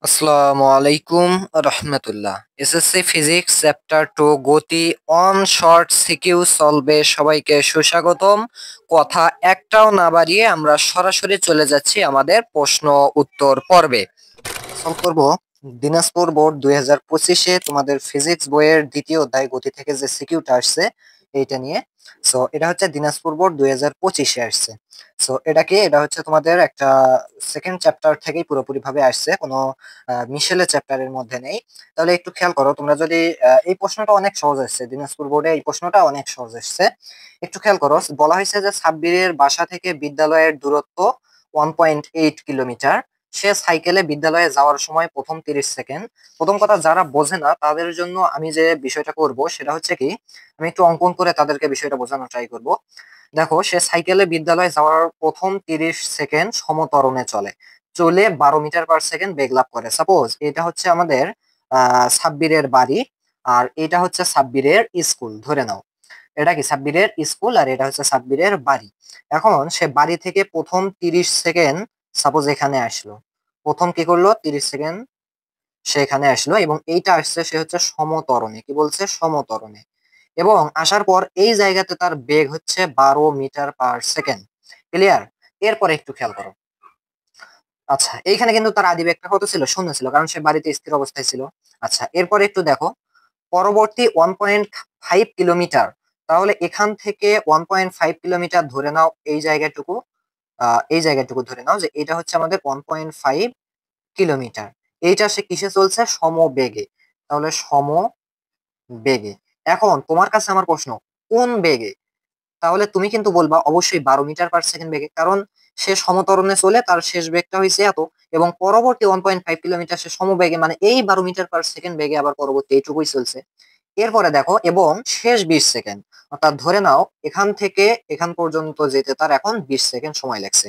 আসসালামু আলাইকুম রহমতুল্লাহ। SSC physics chapter 2 গতি অন শর্ট সিকিউ সলভে সবাইকে সুস্বাগতম। কথা একটাও না বাড়িয়ে আমরা সরাসরি চলে যাচ্ছি আমাদের প্রশ্ন উত্তর পর্বে। সলভ করব দিনাজপুর বোর্ড 2025-এ তোমাদের ফিজিক্স বইয়ের দ্বিতীয় অধ্যায় গতি থেকে যে সিকিউটা আসছে এইটা নিয়ে। সো এটা হচ্ছে দিনাজপুর বোর্ড 2025-এ আসছে। সো এটা হচ্ছে তোমাদের একটা সেকেন্ড চ্যাপ্টার থেকেই পুরোপুরি ভাবে আসছে, কোনো মিশেলের চ্যাপ্টারের মধ্যে নেই। তাহলে একটু খেয়াল করো তোমরা যদি এই প্রশ্নটা অনেক সহজ আসছে, দিনাজপুর বোর্ডে এই প্রশ্নটা অনেক সহজ আসছে। একটু খেয়াল করো, বলা হয়েছে যে সাব্বিরের বাসা থেকে বিদ্যালয়ের দূরত্ব 1.8 কিলোমিটার। সে সাইকেলে বিদ্যালয়ে যাওয়ার সময় প্রথম 30 সেকেন্ড। প্রথম কথা, যারা বোঝে না তাদের জন্য আমি যে বিষয়টা করব সেটা হচ্ছে কি, আমি একটু অঙ্কন করে তাদেরকে বিষয়টা বোঝানোর ট্রাই করব। দেখো, সে সাইকেলে বিদ্যালয়ে যাওয়ার প্রথম 30 সেকেন্ড সমত্বরণে চলে, চলে 12 মিটার/সেকেন্ড বেগ লাভ করে। সাপোজ এটা হচ্ছে আমাদের সাব্বিরের বাড়ি, আর এটা হচ্ছে সাব্বিরের স্কুল ধরে নাও। এটা কি সাব্বিরের স্কুল আর এটা হচ্ছে সাব্বিরের বাড়ি। এখন সে বাড়ি থেকে প্রথম 30 সেকেন্ড সাপোজ এখানে আসলো, প্রথম কি করলো 30 সেকেন্ড সে এখানে আসলো, এবং এইটা আসছে সে হচ্ছে সমত্বরণে, কি বলছে সমত্বরণে। এবং আসার পর এই জায়গাতে তার বেগ হচ্ছে 12 মিটার/সেকেন্ড। ক্লিয়ার? এরপরে একটু খেয়াল করো। আচ্ছা, এইখানে কিন্তু তার আদি বেগটা কত ছিল? শূন্য ছিল, কারণ সে বাড়িতে স্থির অবস্থায় ছিল। আচ্ছা, এরপরে একটু দেখো, পরবর্তী 1.5 কিলোমিটার। তাহলে এখান থেকে 1.5 কিলোমিটার ধরে নাও, এই জায়গাটুকু ধরে নাও যে এটা হচ্ছে আমাদের 1.5 কিলোমিটার। এইটা সে কিসে চলছে? সমবেগে। তাহলে সমবেগে। এখন তোমার কাছে আমার প্রশ্ন, কোন বেগে? তাহলে তুমি কিন্তু বলবা অবশ্যই 12 মিটার/সেকেন্ড বেগে, কারণ সে সমত্বরণে চলে, তার শেষ বেগটা হয়েছে এত, এবং পরবর্তী 1.5 কিলোমিটার সে সমবেগে, মানে এই 12 মিটার/সেকেন্ড বেগে আবার পরবর্তী এইটুকুই চলছে। এরপরে দেখো, এবং শেষ 20 সেকেন্ড, অর্থাৎ ধরে নাও এখান থেকে এখান পর্যন্ত যেতে তার এখন 20 সেকেন্ড সময় লাগছে।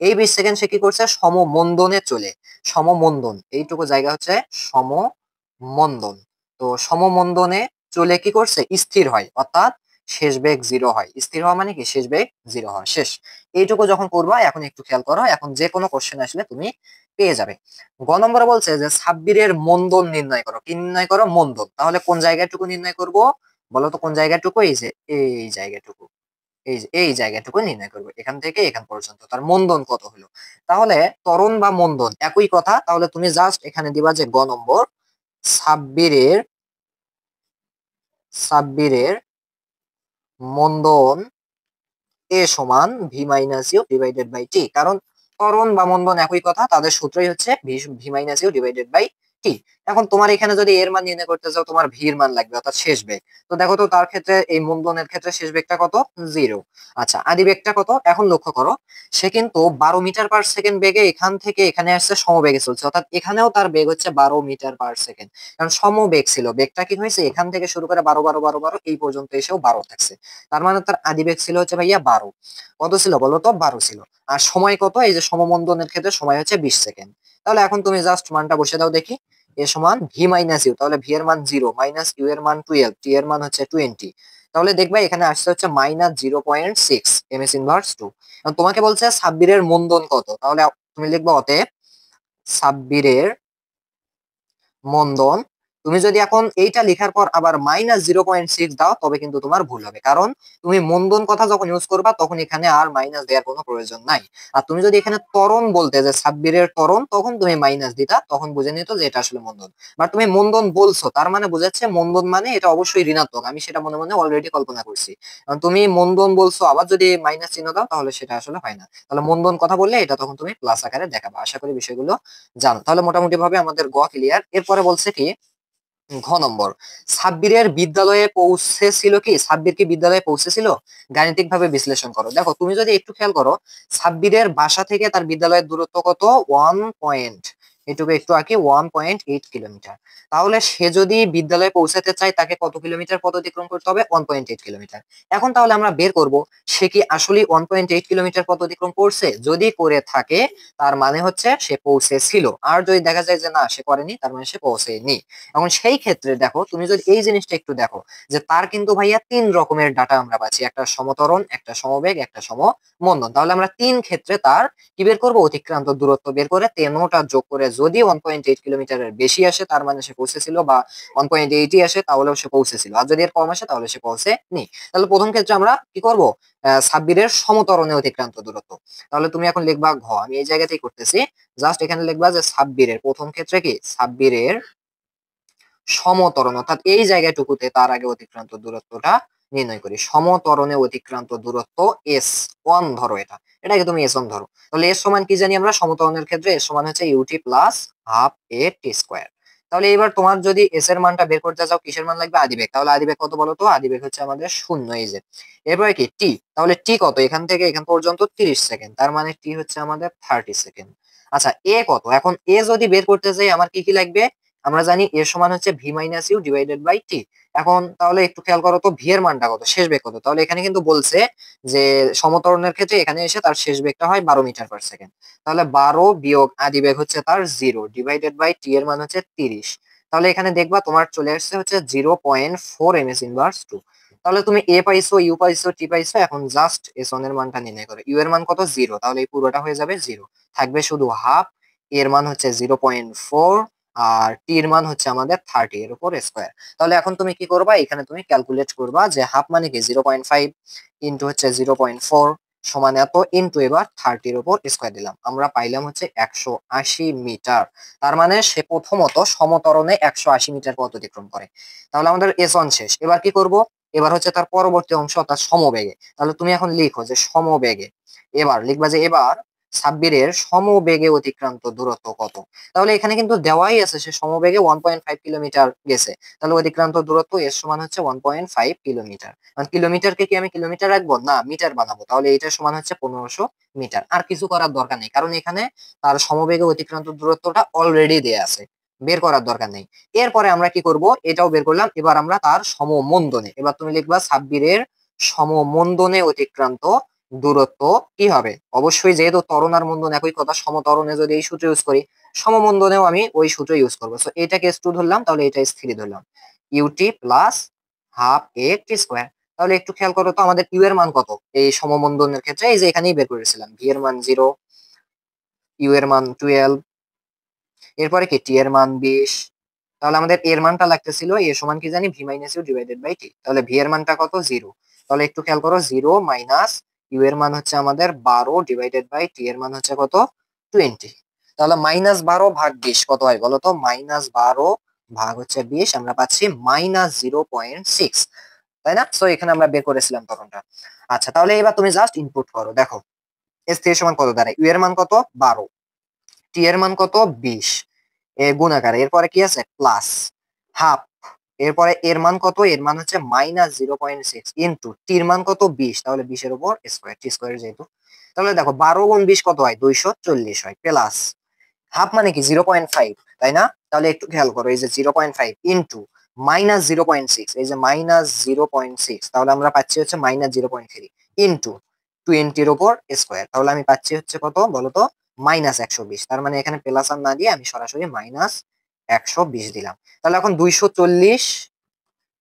এই 20 সেকেন্ড সে কি করছে? সমমন্দনে চলে। সমমন্দন, এইটুকু জায়গা হচ্ছে সমমন্দন। তো সমমন্দনে চলে কি করছে? স্থির হয়, অর্থাৎ শেষ বেগ জিরো হয়। স্থির হওয়া মানে কি? শেষ বেগ জিরো হওয়া, শেষ। এইটুকু যখন করবা, এখন একটু খেয়াল করো, এখন যে কোনো কোশ্চেন আসলে তুমি পেয়ে যাবে। গ নম্বরে বলছে যে সাব্বিরের মন্দন নির্ণয় করো। কি নির্ণয় করো? মন্দন। তাহলে কোন জায়গাটুকু নির্ণয় করব? বলো তো কোন জায়গাটুকু? এই যে এই জায়গাটুকু, এই জায়গাটুকু নির্ণয় করবো, এখান থেকে এখান পর্যন্ত তার মন্দন কত হলো। তাহলে ত্বরণ বা মন্দন একই কথা। তাহলে তুমি জাস্ট এখানে দিবা যে গ নম্বর, সাব্বিরের সাব্বিরের মন্দন এ সমান v minus u divided by t. কারণ ত্বরণ বা মন্দন একই কথা, তাদের সূত্রই হচ্ছে v minus u divided by t. এখন তোমার এখানে যদি এর মান নির্ণয় করতে চাও, তোমার ভির মান লাগবে, অর্থাৎ শেষ বেগ। তো দেখো তো তার ক্ষেত্রে, এই মন্দনের ক্ষেত্রে শেষ বেগটা কত? জিরো। আচ্ছা, আদি বেগটা কত? এখন লক্ষ্য করো, সে কিন্তু 12 মিটার/সেকেন্ড বেগে এখান থেকে এখানে আসছে, সমবেগে চলছে, অর্থাৎ এখানেও তার বেগ হচ্ছে 12 মিটার/সেকেন্ড। কারণ সমবেগ ছিল, বেগটা কি হয়েছে? এখান থেকে শুরু করে 12 12 12 12 এই পর্যন্ত এসেও 12 থাকছে। তার মানে তার আদি বেগ ছিল হচ্ছে ভাইয়া 12। কত ছিল বলো তো? 12 ছিল। আর সময় কত? এই যে সমমন্দনের ক্ষেত্রে সময় হচ্ছে 20 সেকেন্ড। তাহলে এখন তুমি জাস্ট মানটা বসে দাও দেখি। এ সমান ভি মাইনাস ইউ, তাহলে ভি এর মান 0, মাইনাস ইউ এর মান 12, টি এর মান হচ্ছে 20। তাহলে দেখবে এখানে আসছে হচ্ছে -0.6 এমএস ইনভার্স 2। তোমাকে বলছে সাব্বিরের মন্দন কত, তাহলে তুমি লিখবে অতএব সাব্বিরের মন্দন। তুমি যদি এখন এইটা লেখার পর আবার -0.6 দাও, তবে কিন্তু তোমার ভুল হবে, কারণ তুমি মন্দন কথা যখন ইউজ করবা তখন এখানে আর মাইনাস দেওয়ার কোনো প্রয়োজন নাই। আর তুমি যদি এখানে ত্বরণ বলতে, যে সাব্বিরের ত্বরণ, তখন তুমি মাইনাস দিতা, তখন বুঝে নিত যে এটা আসলে মন্দন। বাট তুমি মন্দন বলছো, তার মানে বুঝাচ্ছে মন্দন মানে এটা অবশ্যই ঋণাত্মক। আমি সেটা মনে মনে অলরেডি কল্পনা করছি, কারণ তুমি মন্দন বলছো, আবার যদি মাইনাস চিহ্ন দাও তাহলে সেটা আসলে হয় না। তাহলে মন্দন কথা বললে এটা তখন তুমি প্লাস আকারে দেখাবা। আশা করি বিষয়গুলো জানো। তাহলে মোটামুটি ভাবে আমাদের গ ক্লিয়ার। এরপরে বলছে কি, ঘ নম্বর, সাব্বিরের বিদ্যালয়ে পৌঁছেছিল কি? সাব্বির কি বিদ্যালয়ে পৌঁছেছিল? গাণিতিক ভাবে বিশ্লেষণ করো। দেখো, তুমি যদি একটু খেয়াল করো, সাব্বিরের বাসা থেকে তার বিদ্যালয়ের দূরত্ব কত? 1 পয়েন্ট, এটুকু একটু আগে 1.8 কিলোমিটার। তাহলে সে যদি বিদ্যালয়ে পৌঁছাতে চায়, তাকে কত কিলোমিটার পথ অতিক্রম করতে হবে? 1.8 কিলোমিটার। এখন তাহলে আমরা বের করব, সে কি আসলে 1.8 কিলোমিটার পথ অতিক্রম করছে? যদি করে থাকে, তার মানে হচ্ছে সে পৌঁছেছিল। আর যদি দেখা যায় যে না, সে করেনি, তার মানে সে পৌঁছেনি। এখন সেই ক্ষেত্রে দেখো, তুমি যদি এই জিনিসটা একটু দেখো, যে তার কিন্তু ভাইয়া 3 রকমের ডাটা আমরা পাচ্ছি, একটা সমত্বরণ, একটা সমবেগ, একটা সমমন্দন। তাহলে আমরা 3 ক্ষেত্রে তার কি বের করবো? অতিক্রান্ত দূরত্ব বের করে তেনোটা যোগ করে যদি 1.8 কিলোমিটারের বেশি আসে তার মানে সে পৌঁছেছিল, বা 1.8 আসে তাহলেও সে পৌঁছেছিল, আর যদি এর কম আসে তাহলে সে পৌঁছেনি। তাহলে প্রথম ক্ষেত্রে আমরা কি করব, সাব্বিরের সমতরণে অতিক্রান্ত দূরত্ব। তাহলে তুমি এখন লিখবা ঘ, আমি এই জায়গাতেই করতেছি, জাস্ট এখানে লিখবা যে সাব্বিরের প্রথম ক্ষেত্রে কি সাব্বিরের সমতরণ, অর্থাৎ এই জায়গাটুকুতে তার আগে অতিক্রান্ত দূরত্বটা নির্ণয় করি। সমতরণে অতিক্রান্ত দূরত্ব S1 ধরো, এটাকে তুমি S1 ধরো। তাহলে এস সমান কি জানি আমরা সমতরণের ক্ষেত্রে, এস সমান হচ্ছে ইউটি প্লাস হাফ এ টি স্কোয়ার। তাহলে এবার তোমার যদি এস এর মানটা বের করতে চাও, কিসের মান লাগবে, আদিবেগ। তাহলে আদিবেগ কত বলো তো, আদিবেগ হচ্ছে আমাদের শূন্য, এই যে। এরপরে কি টি, তাহলে টি কত, এখান থেকে এখান পর্যন্ত 30 সেকেন্ড, তার মানে টি হচ্ছে আমাদের 30 সেকেন্ড। আচ্ছা এ কত, এখন এ যদি বের করতে চাই আমার কি কি লাগবে, আমরা জানি এর সমান হচ্ছে v minus u divided by t. এখন তাহলে একটু খেয়াল করো তো, ভি এর মানটা কত, শেষ বেগ কত। তাহলে এখানে কিন্তু বলছে যে সমতরণের ক্ষেত্রে এখানে এসে তার শেষ বেগটা হয় 12 মিটার পার সেকেন্ড। তাহলে 12 বিয়োগ আদি বেগ হচ্ছে তার 0 ডিভাইডেড বাই টি এর মান হচ্ছে 30। তাহলে এখানে দেখবা তোমার চলে আসছে হচ্ছে 0.4 ms ইনভার্স 2। তাহলে তুমি এ পাইছো, ইউ পাইছো, টি পাইছো, এখন জাস্ট এস ওয়ান এর মানটা নির্ণয় করো। ইউ এর মান কত, 0, তাহলে এই পুরোটা হয়ে যাবে 0, থাকবে শুধু হাফ, এর মান হচ্ছে 0.4, আর টি এর মান হচ্ছে আমাদের 30 এর উপর স্কোয়ার। তাহলে এখন তুমি কি করবা, এখানে তুমি ক্যালকুলেট করবা যে হাফ মানে কি 0.5 ইন্টু হচ্ছে 0.4 সমান এত, ইন্টু এবার 30 এর উপর স্কোয়ার দিলাম, আমরা পাইলাম হচ্ছে 180 মিটার। তার মানে সে প্রথমত সমতরণে 180 মিটার পথ অতিক্রম করে। তাহলে আমাদের এস ওয়ান শেষ, এবার কি করব, এবার হচ্ছে তার পরবর্তী অংশ অর্থাৎ সমবেগে। তাহলে তুমি এখন লিখো যে সমবেগে, এবার লিখবা যে এবার সাব্বিরের সমবেগে অতিক্রান্ত দূরত্ব কত। তাহলে এখানে কিন্তু দেওয়াই আছে সে সমবেগে 1.5 কিলোমিটার গেছে, তাহলে অতিক্রান্ত দূরত্ব এর সমান হচ্ছে 1.5 কিলোমিটার। কিলোমিটারকে কি আমি কিলোমিটার রাখবো না, মিটার বানাবো। তাহলে এটা সমান হচ্ছে 1500 মিটার। আর কিছু করার দরকার নেই, কারণ এখানে তার সমবেগে অতিক্রান্ত দূরত্বটা অলরেডি দেয়া আছে, বের করার দরকার নেই। এরপরে আমরা কি করব, এটাও বের করলাম, এবার আমরা তার সমমন্দনে, এবার তুমি লিখবা সাব্বিরের সমমন্দনে অতিক্রান্ত দূরত্ব কি হবে। অবশ্যই যেহেতু ত্বরণ আর মন্দন একই কথা, সমত্বরণে যদি এই সূত্র ইউজ করি, সমমন্দনেও আমি ওই সূত্র ইউজ করবো। সো এটাকে S2 ধরলাম, তাহলে এটা S3 ধরলাম, ইউটি প্লাস হাফ এ টি স্কোয়ার। তাহলে একটু খেয়াল করো তো আমাদের ইউ এর মান কত এই সমমন্দনের ক্ষেত্রে, এই যে এখানেই বের করেছিলাম, ভি এর মান 0, ইউ এর মান 12, এরপরে কি টি এর মান 20। তাহলে আমাদের এর মানটা লাগতেছিল এ সমান কি জানি v minus u divided by t. তাহলে ভি এর মানটা কত, 0। তাহলে একটু খেয়াল করো, 0 মাইনাস ইউ এর মান হচ্ছে আমাদের 12 ডিভাইডেড বাই টি এর মান হচ্ছে কত, 20। তাহলে -12 ভাগ 20 কত হয় বলো তো, -12 ভাগ হচ্ছে 20, আমরা পাচ্ছি -0.6, তাই না। সো এখানে আমরা বের করেছিলাম তরণটা। আচ্ছা তাহলে এবার তুমি জাস্ট ইনপুট করো, দেখো এস থ্রি সমান কত দাঁড়ায়, ইউ এর মান কত 12, টি এর মান কত 20, এ গুণাকার, এরপরে কি আছে প্লাস হাফ, এরপরে এর মান কত, এর মান হচ্ছে -0.6 ইন্টু টির মান কত 20, তাহলে 20 এর উপর স্কোয়ার, টি স্কোয়ার যেহেতু। তাহলে দেখো 12 গুণ 20 কত হয়, 240 হয়, প্লাস হাফ মানে কি 0.5, তাই না। তাহলে একটু খেয়াল করো, এই যে 0.5 ইন্টু -0.6, এই যে -0.6, তাহলে আমরা পাচ্ছি হচ্ছে -0.3 ইন্টু 20 এর উপর স্কোয়ার, তাহলে আমি পাচ্ছি হচ্ছে কত বলতো, -120। তার মানে এখানে প্লাস আর না দিয়ে আমি সরাসরি -120 দিলাম। তাহলে এখন 240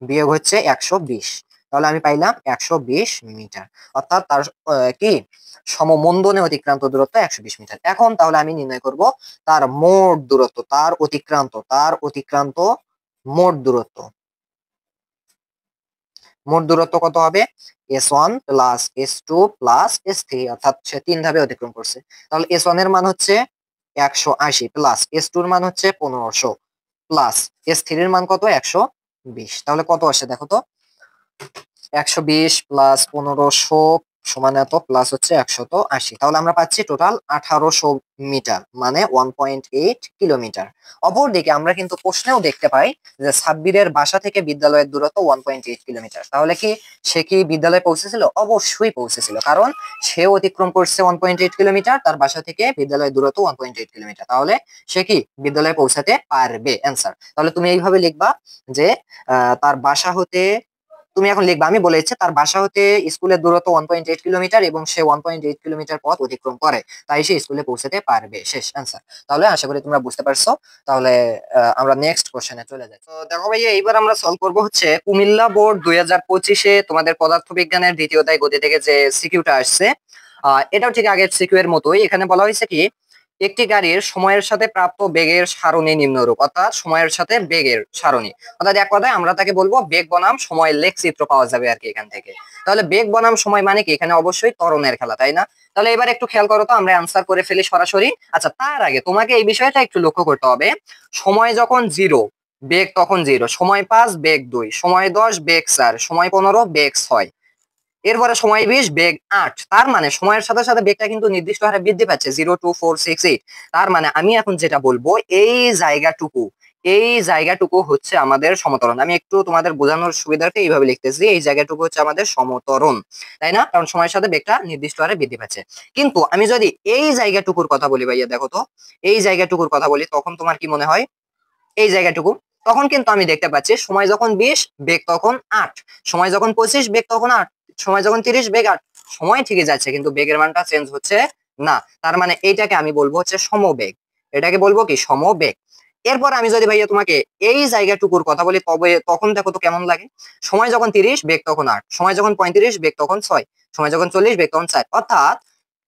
বিয়োগ হচ্ছে 120, তাহলে আমি পাইলাম 120 মিটার। অর্থাৎ তার কি সমমন্দনে অতিক্রান্ত দূরত্ব 120 মিটার। এখন তাহলে আমি নির্ণয় করব তার মোট দূরত্ব, তার অতিক্রান্ত মোট দূরত্ব। মোট দূরত্ব কত হবে, S1 plus S2 plus S3, অর্থাৎ সে 3 ধাপে অতিক্রম করছে। তাহলে S1 এর মান হচ্ছে 180 প্লাস S2 এর মান হচ্ছে 1500 প্লাস S3 এর মান কত 120। তাহলে কত আসে দেখো তো, 120 প্লাস 1500 সমান এত, প্লাস হচ্ছে 180, তাহলে আমরা পাচ্ছি টোটাল 1800 মিটার, মানে 1.8 কিলোমিটার। অপরদিকে আমরা কিন্তু প্রশ্নেও দেখতে পাই যে সাব্বিরের বাসা থেকে বিদ্যালয়ের দূরত্ব 1.8 কিলোমিটার। তাহলে কি সে কি বিদ্যালয়ে পৌঁছেছিল, অবশ্যই পৌঁছেছিল, কারণ সে অতিক্রম করছে 1.8 কিলোমিটার, তার বাসা থেকে বিদ্যালয়ের দূরত্ব 1.8 কিলোমিটার, তাহলে সে কি বিদ্যালয়ে পৌঁছাতে পারবে, অ্যান্সার। তাহলে তুমি এইভাবে লিখবা যে তার বাসা হতে, তুমি এখন লিখবা, আমি বলেছি তার বাসা হতে স্কুলের দূরত্ব 1.8 কিলোমিটার এবং সে 1.8 কিলোমিটার পথ অতিক্রম করে, তাই সে স্কুলে পৌঁছাতে পারবে, শেষ অ্যান্সার। তাহলে আশা করি তোমরা বুঝতে পারছো। তাহলে আমরা নেক্সট কোশ্চেনে চলে যাই। তো দেখো ভাইয়া, এইবার আমরা সলভ করব হচ্ছে কুমিল্লা বোর্ড 2025-এ তোমাদের পদার্থবিজ্ঞানের দ্বিতীয় অধ্যায় গতি থেকে যে সিকিউটা আসছে। এটাও ঠিক আগের সিকিউ এর মতোই। এখানে বলা হয়েছে কি একটি গাড়ির সময়ের সাথে প্রাপ্ত বেগের সারণী নিম্নরূপ, অর্থাৎ সময়ের সাথে বেগের সারণী, অর্থাৎ এক কথায় আমরা তাকে বলবো বেগ বনাম সময়ের লেখচিত্র পাওয়া যাবে আর কি এখান থেকে। তাহলে বেগ বনাম সময় মানে কি, এখানে অবশ্যই ত্বরণের খেলা, তাই না? তাহলে এবার একটু খেয়াল করো তো, আমরা অ্যান্সার করে ফেলি সরাসরি। আচ্ছা, তার আগে তোমাকে এই বিষয়টা একটু লক্ষ্য করতে হবে। সময় যখন 0, বেগ তখন 0, সময় 5, বেগ 2, সময় 10, বেগ 4, সময় 15, বেগ 6, এরপরে সময় 20, বেগ 8। তার মানে সময়ের সাথে সাথে বেগটা কিন্তু নির্দিষ্ট হারে বৃদ্ধি পাচ্ছে, 0, 2, 4, 6, 8। তার মানে আমি এখন যেটা বলবো, এই জায়গাটুকু হচ্ছে আমাদের সমত্বরণ। আমি একটু তোমাদের বোঝানোর সুবিধার্থে এইভাবে লিখতেছি, এই জায়গাটুকু হচ্ছে আমাদের সমত্বরণ, তাই না? কারণ সময়ের সাথে বেগটা নির্দিষ্ট হারে বৃদ্ধি পাচ্ছে। কিন্তু আমি যদি এই জায়গাটুকুর কথা বলি ভাইয়া, দেখো তো, এই জায়গাটুকুর কথা বলি, তখন তোমার কি মনে হয়? এই জায়গাটুকু, তখন কিন্তু আমি দেখতে পাচ্ছি সময় যখন 20, বেগ তখন 8, সময় যখন 25, বেগ তখন 8, সময় যখন 30, বেগ 8। সময় ঠিকই যাচ্ছে কিন্তু বেগের মানটা চেঞ্জ হচ্ছে না। তার মানে এইটাকে আমি বলবো হচ্ছে সমবেগ, এটাকে বলবো কি, সমবেগ। এরপর আমি যদি ভাইয়া তোমাকে এই জায়গাটুকুর কথা বলি, তবে তখন দেখো তো কেমন লাগে। সময় যখন 30, বেগ তখন 8, সময় যখন 35, বেগ তখন 6, সময় যখন 40, বেগ তখন 4। অর্থাৎ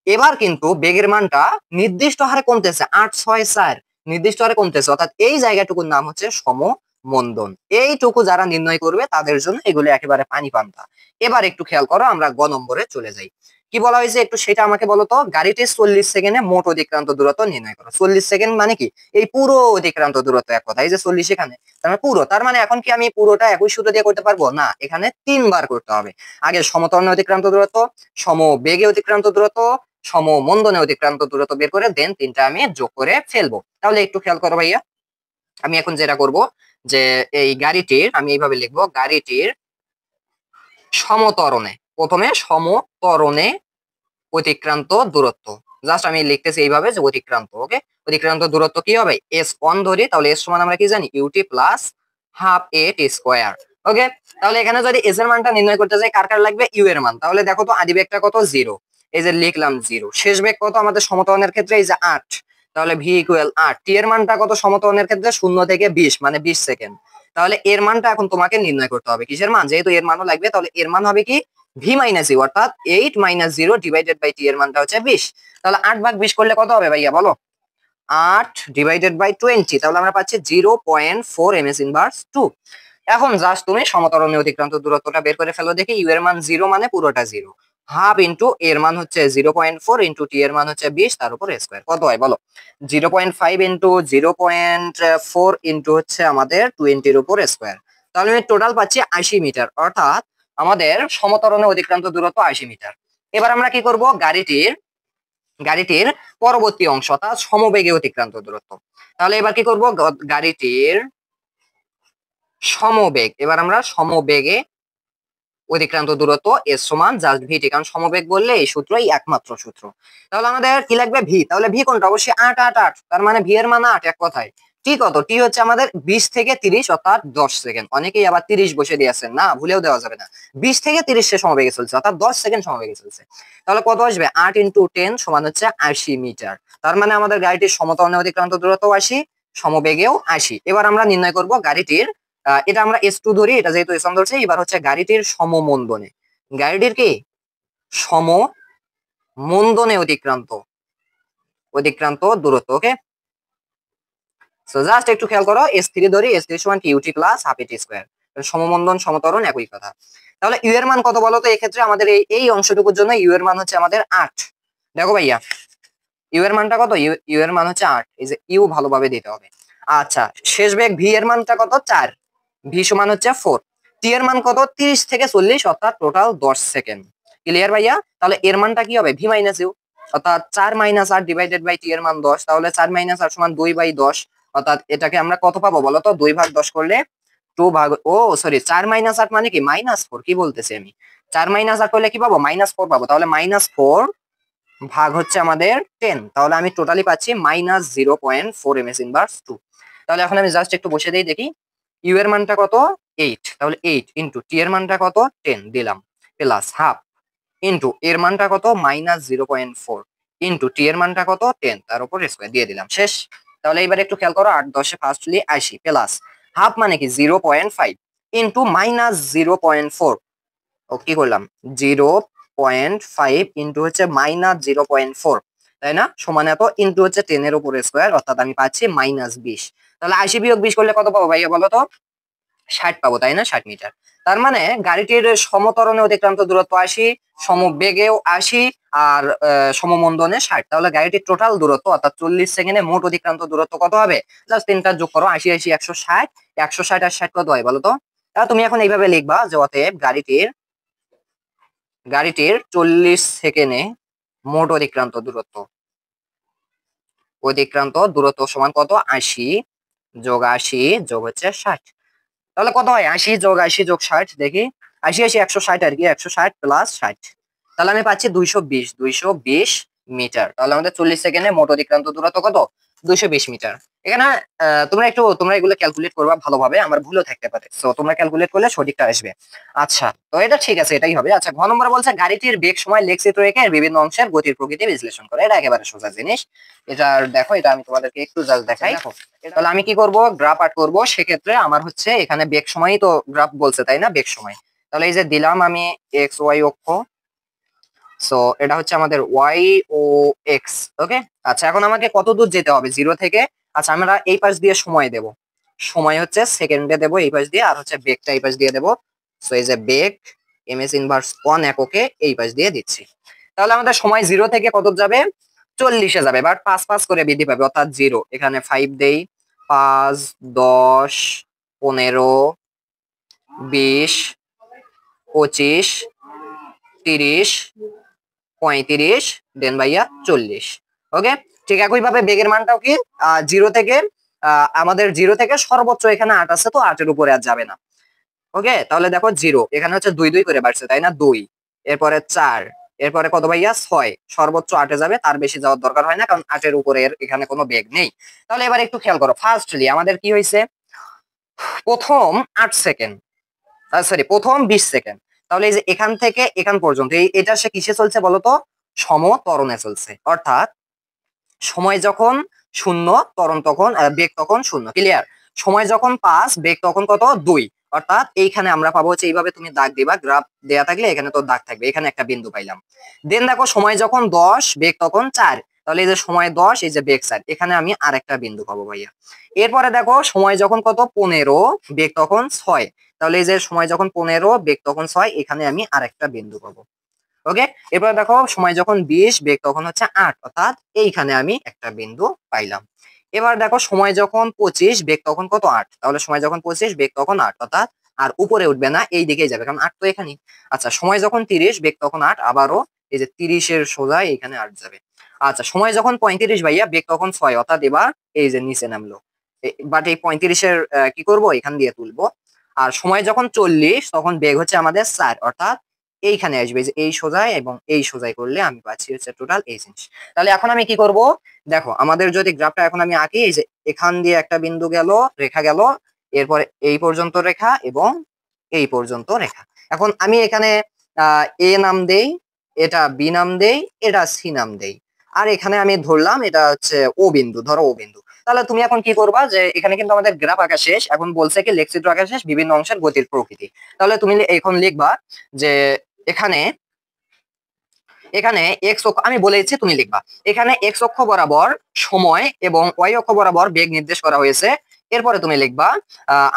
এবার কিন্তু বেগের মানটা নির্দিষ্ট হারে কমতেছে, 8, 6, 4 নির্দিষ্ট হারে কমতেছে। অর্থাৎ এই জায়গাটুকুর নাম হচ্ছে সমমন্দন। এইটুকু যারা নির্ণয় করবে তাদের জন্য এগুলো একেবারে পানি পান্তা। এবার একটু খেয়াল করো, আমরা গ নম্বরে চলে যাই। কি বলা হয়েছে একটু সেটা আমাকে বলো তো। গাড়িটি 40 সেকেন্ডে মোট অতিক্রান্ত দূরত্ব নির্ণয় করো। 40 সেকেন্ড মানে কি, এই পুরো অতিক্রান্ত দূরত্ব, এক কথা এই যে 40 এখানে, তার মানে পুরো। তার মানে এখন কি আমি পুরোটা একই সূত্র দিয়ে করতে পারবো না, এখানে 3 বার করতে হবে। আগে সমতরণে অতিক্রান্ত দূরত্ব, সমবেগে অতিক্রান্ত দূরত্ব, সমমন্দনে অতিক্রান্ত দূরত্ব বের করে দেন 3টা আমি যোগ করে ফেলবো। তাহলে একটু খেয়াল করো ভাইয়া, আমি এখন যেটা করব, যে এই গাড়িটির আমি এইভাবে লিখবো, গাড়িটির সমতরণে, প্রথমে সমতরণে অতিক্রান্ত দূরত্ব, জাস্ট আমি লিখতেছি এইভাবে যে অতিক্রান্ত, ওকে, অতিক্রান্ত দূরত্ব কি হবে, s1 ধরি, তাহলে s সমান আমরা কি জানি, ut plus half a t square. Okay, তাহলে এখানে যদি s এর মানটা নির্ণয় করতে যাই, কার কার লাগবে, u এর মান। তাহলে দেখো তো আদি বেগটা কত, 0, এই যে লিখলাম 0। শেষ বেগ কত আমাদের সমতরণের ক্ষেত্রে, এই যে 8, তাহলে v ইকুয়াল 8। t এর মানটা কত সমতরণের ক্ষেত্রে, 0 থেকে 20 মানে 20 সেকেন্ড। তাহলে এর মানটা এখন তোমাকে নির্ণয় করতে হবে, কিসের মান, যেহেতু এর মানও লাগবে, তাহলে এর মান হবে কি, ভি মাইনাস ইউ, অর্থাৎ 8 মাইনাস 0 ডিভাইডেড বাই টি এর মানটা হচ্ছে 20। তাহলে 8 ভাগ 20 করলে কত হবে ভাইয়া বলো, 8 ডিভাইডেড বাই 20, তাহলে আমরা পাচ্ছি 0.4 ms ইনভার্স 2। এখন জাস্ট তুমি সমতরণে অতিক্রান্ত দূরত্বটা বের করে ফেলো দেখি। ইউ এর মান 0 মানে পুরোটা 0, হাফ ইন্টু এর মান হচ্ছে 0.4 ইন্টু টি এর মান হচ্ছে 20, তার উপর স্কয়ার, কত হয় বলো, 0.5 ইন্টু 0.4 ইন্টু হচ্ছে আমাদের 20 এর উপর স্কয়ার। তাহলে আমি টোটাল পাচ্ছি 80 মিটার, অর্থাৎ আমাদের সমতরণে অতিক্রান্ত দূরত্ব 80 মিটার। এবার আমরা কি করব, গাড়িটির পরবর্তী অংশ, অর্থাৎ সমবেগে অতিক্রান্ত দূরত্ব। তাহলে এবার কি করব, গাড়িটির সমবেগ, এবার আমরা সমবেগে অতিক্রান্ত দূরত্ব এস সমান জাস্ট ভিটি, কারণ সমবেগ বললে এই সূত্রই একমাত্র সূত্র। তাহলে আমাদের কি লাগবে, ভি। তাহলে ভি কোনটা, অবশ্যই 8 8 8, তার মানে ভি এর মান 8 এক কথায়। টি কত, টি হচ্ছে আমাদের 20 থেকে 30, অর্থাৎ 10 সেকেন্ড। অনেকেই আবার 30 বসে দিয়েছেন, না, ভুলেও দেওয়া যাবে না। 20 থেকে 30 সে সমবেগে চলছে, অর্থাৎ 10 সেকেন্ড সমবেগে চলছে। তাহলে কত আসবে, 8 ইন্টু 10 সমান হচ্ছে 80 মিটার। তার মানে আমাদের গাড়িটির সমতলে অতিক্রান্ত দূরত্ব 80, সমবেগেও 80। এবার আমরা নির্ণয় করব গাড়িটির, এটা আমরা S2 ধরি, এটা যেহেতু S1 ধরছে, এবার হচ্ছে গাড়িটির সমমন্দনে, গাড়িটির কি সমমন্দনে অতিক্রান্ত দূরত্ব। ওকে, সো জাস্ট একটু খেয়াল করো, S3 ধরি, S3 সমান কি, UT plus half AT square. সমমন্দন সমতরণ একই কথা। তাহলে ইউ এর মান কত বলো তো, এই ক্ষেত্রে আমাদের এই অংশটুকুর জন্য ইউ এর মান হচ্ছে আমাদের 8। দেখো ভাইয়া, ইউ এর মানটা কত, ইউ এর মান হচ্ছে 8, এই যে ইউ ভালোভাবে দিতে হবে। আচ্ছা, শেষ বেগ ভি এর মানটা কত, 4, ভি সমান হচ্ছে 4। টি এর মান কত, 30 থেকে 40, অর্থাৎ টোটাল 10 সেকেন্ড। ক্লিয়ার ভাইয়া? তাহলে এর মানটা কি হবে, ভি মাইনাস ইউ, অর্থাৎ 4 মাইনাস 8 ডিভাইডেড বাই টি এর মান 10, তাহলে 4 মাইনাস 8 সমান 2/10, অর্থাৎ এটাকে আমরা কত পাবো বলো তো, 2 ভাগ 10 করলে 2 ভাগ, ও সরি, 4 মাইনাস 8 মানে কি -4, কি বলতেছি আমি, 4 মাইনাস 8 করলে কি পাবো, -4 পাবো। তাহলে -4 ভাগ হচ্ছে আমাদের 10, তাহলে আমি টোটালি পাচ্ছি -0.4 ms ইনভার্স 2। তাহলে এখন আমি জাস্ট একটু বসে দিই দেখি, ইউ এর মানটা কত, 8, তাহলে 8 ইন্টু টি এর মানটা কত, 10 দিলাম, প্লাস হাফ ইন্টু এর মানটা কত, -0.4 ইন্টু টি এর মানটা কত, 10, তার উপর স্কয়ার দিয়ে দিলাম, শেষ। তাহলে এবার একটু খেয়াল করো, 8 10 ফার্স্টলি 80 প্লাস হাফ মানে কি 0.5 ইন্টু -0.4, ও কি করলাম, 0.5 ইন্টু হচ্ছে -0.4, তাই না, সমান এত ইনটু হচ্ছে 10 এর উপরে স্কয়ার, অর্থাৎ আমি পাচ্ছি -20। তাহলে 80 বিয়োগ 20 করলে কত পাবো ভাইয়া বলো তো? 60 পাবো, তাই না, 60 মিটার। তার মানে গাড়িটির সমত্বরণে অতিক্রান্ত দূরত্ব 80, সমবেগেও 80, আর সমমন্দনে 60। তাহলে গাড়িটির টোটাল দূরত্ব অর্থাৎ 40 সেকেন্ডে মোট অতিক্রান্ত দূরত্ব কত হবে? জাস্ট তিনটা যোগ করো, 80 80 160, 160 আর 60 কত হয় বলো তো? তাহলে তুমি এখন এইভাবে লিখবা যে অতএব গাড়িটির 40 সেকেন্ডে মোট অতিক্রান্ত দূরত্ব সমান কত? 80 যোগ 80 যোগ হচ্ছে 60। তাহলে কত হয়? 80 যোগ 80 যোগ 60, দেখি 80 80 160 আর কি, 160 প্লাস 60, তাহলে আমি পাচ্ছি 220 মিটার। তাহলে আমাদের 40 সেকেন্ডে মোট অতিক্রান্ত দূরত্ব কত? 220 মিটার। এখানে তোমরা এগুলো ক্যালকুলেট করবা ভালোভাবে, আমার ভুলও থাকতে পারে, সো তোমরা ক্যালকুলেট করলে সঠিকটা আসবে। আচ্ছা, তো এটা ঠিক আছে, এটাই হবে। আচ্ছা, ঘ নম্বরে বলছে গাড়িটির বেগ সময় লেখচিত্র রেখে এর বিভিন্ন অংশের গতির প্রকৃতি বিশ্লেষণ করে। এটা একেবারে সোজা জিনিস। এটা দেখো, এটা আমি তোমাদেরকে একটু জাস্ট দেখাই। দেখো, তাহলে আমি কি করব? গ্রাফ আর্ট করব। সেক্ষেত্রে আমার হচ্ছে এখানে বেগ সময়ই তো গ্রাফ বলছে, তাই না, বেগ সময়। তাহলে এই যে দিলাম আমি এক্স ওয়াই অক্ষ, সো এটা হচ্ছে আমাদের ওয়াই ও এক্স। ওকে, আচ্ছা, এখন আমাকে কত দূর যেতে হবে 0 থেকে? আচ্ছা, আমরা এই পাশ দিয়ে সময় দেব, সময় হচ্ছে সেকেন্ডে দেব এই পাশ দিয়ে, আর হচ্ছে বেগটা এই পাশ দিয়ে দেব। সো এই যে বেগ এমএস ইনভার্স 1 এককে এই পাশ দিয়ে দিচ্ছি। তাহলে আমাদের সময় 0 থেকে কত যাবে? 40-এ যাবে, বাট 5 5 করে বৃদ্ধি পাবে, অর্থাৎ 0 এখানে 5 দেই, 5 10 15 20 25 30 35 দেন ভাইয়া 40। ওকে, ঠিক একইভাবে বেগের মানটাও কি 0 থেকে আমাদের 0 থেকে সর্বোচ্চ এখানে 8 আছে, তো 8 এর উপরে আর যাবে না। ওকে, তাহলে দেখো 0 এখানে হচ্ছে 2 2 করে বাড়ছে, তাই না, 2, এরপরে 4, এরপরে কত ভাইয়া 6, সর্বোচ্চ 8 এ যাবে, তার বেশি যাওয়ার দরকার হয় না, কারণ 8 এর উপরে এখানে কোনো বেগ নেই। তাহলে এবার একটু খেয়াল করো, ফার্স্টলি আমাদের কি হয়েছে? প্রথম 8 সেকেন্ড, সরি, প্রথম 20 সেকেন্ড। তাহলে এই যে এখান থেকে এখান পর্যন্ত এটা সে কিসে চলছে বলতো? সমত্বরণে চলছে, অর্থাৎ সময় যখন 0, ত্বরণ তখন বেগ তখন 0। ক্লিয়ার? সময় যখন 5, বেগ তখন কত? 2। অর্থাৎ এইখানে আমরা পাবো হচ্ছে এইভাবে, তুমি দাগ দিবা, গ্রাফ দেয়া থাকলে এখানে তো দাগ থাকবে, এখানে একটা বিন্দু পাইলাম। দেন দেখো সময় যখন 10, বেগ তখন 4, তাহলে এই যে সময় 10, এই যে বেগ 4, এখানে আমি আরেকটা বিন্দু পাবো ভাইয়া। এরপরে দেখো সময় যখন কত? 15, বেগ তখন 6, তাহলে এই যে সময় যখন 15, বেগ তখন 6, এখানে আমি আরেকটা বিন্দু পাবো। ওকে, এবার দেখো সময় যখন 20, বেগ তখন হচ্ছে 8, অর্থাৎ এইখানে আমি একটা বিন্দু পাইলাম। এবার দেখো সময় যখন 25, বেগ তখন কত? 8, তাহলে সময় যখন 25, বেগ তখন 8, অর্থাৎ আর উপরে উঠবে না, এই দিকেই যাবে, কারণ 8 তো এখানেই। আচ্ছা, সময় যখন 30, বেগ তখন 8, আবারও এই যে 30 এর সোজা এখানে 8 যাবে। আচ্ছা, সময় যখন 35 ভাইয়া, বেগ তখন 6, অর্থাৎ এবার এই যে নিচে নামলো, বাট এই 35 এর কি করব? এখান দিয়ে তুলবো। আর সময় যখন 40, তখন বেগ হচ্ছে আমাদের 4, অর্থাৎ এইখানে আসবে, যে এই সোজায় এবং এই সোজায় করলে আমি পাচ্ছি হচ্ছে টোটাল এই জিনিস। তাহলে এখন আমি কি করব? দেখো, আমাদের যদি গ্রাফটা এখন আমি আঁকি, এই যে এখান দিয়ে একটা বিন্দু গেল, রেখা গেল, এরপরে এই পর্যন্ত রেখা এবং এই পর্যন্ত রেখা। এখন আমি এখানে এ নাম দেই, এটা বি নাম দেই, এটা সি নাম দেই, আর এখানে আমি ধরলাম এটা হচ্ছে ও বিন্দু, ধরো ও বিন্দু। তাহলে তুমি এখন কি করবা? যে এখানে কিন্তু আমাদের গ্রাফ আঁকা শেষ, এখন বলছে কি লেখচিত্র আঁকা শেষ, বিভিন্ন অংশের গতির প্রকৃতি। তাহলে তুমি এখন লিখবা যে এখানে এখানে এক্স অক্ষ, আমি বলেছি তুমি লিখবা, এখানে এক্স অক্ষ বরাবর সময় এবং ওয়াই অক্ষ বরাবর বেগ নির্দেশ করা হয়েছে। এরপরে তুমি লিখবা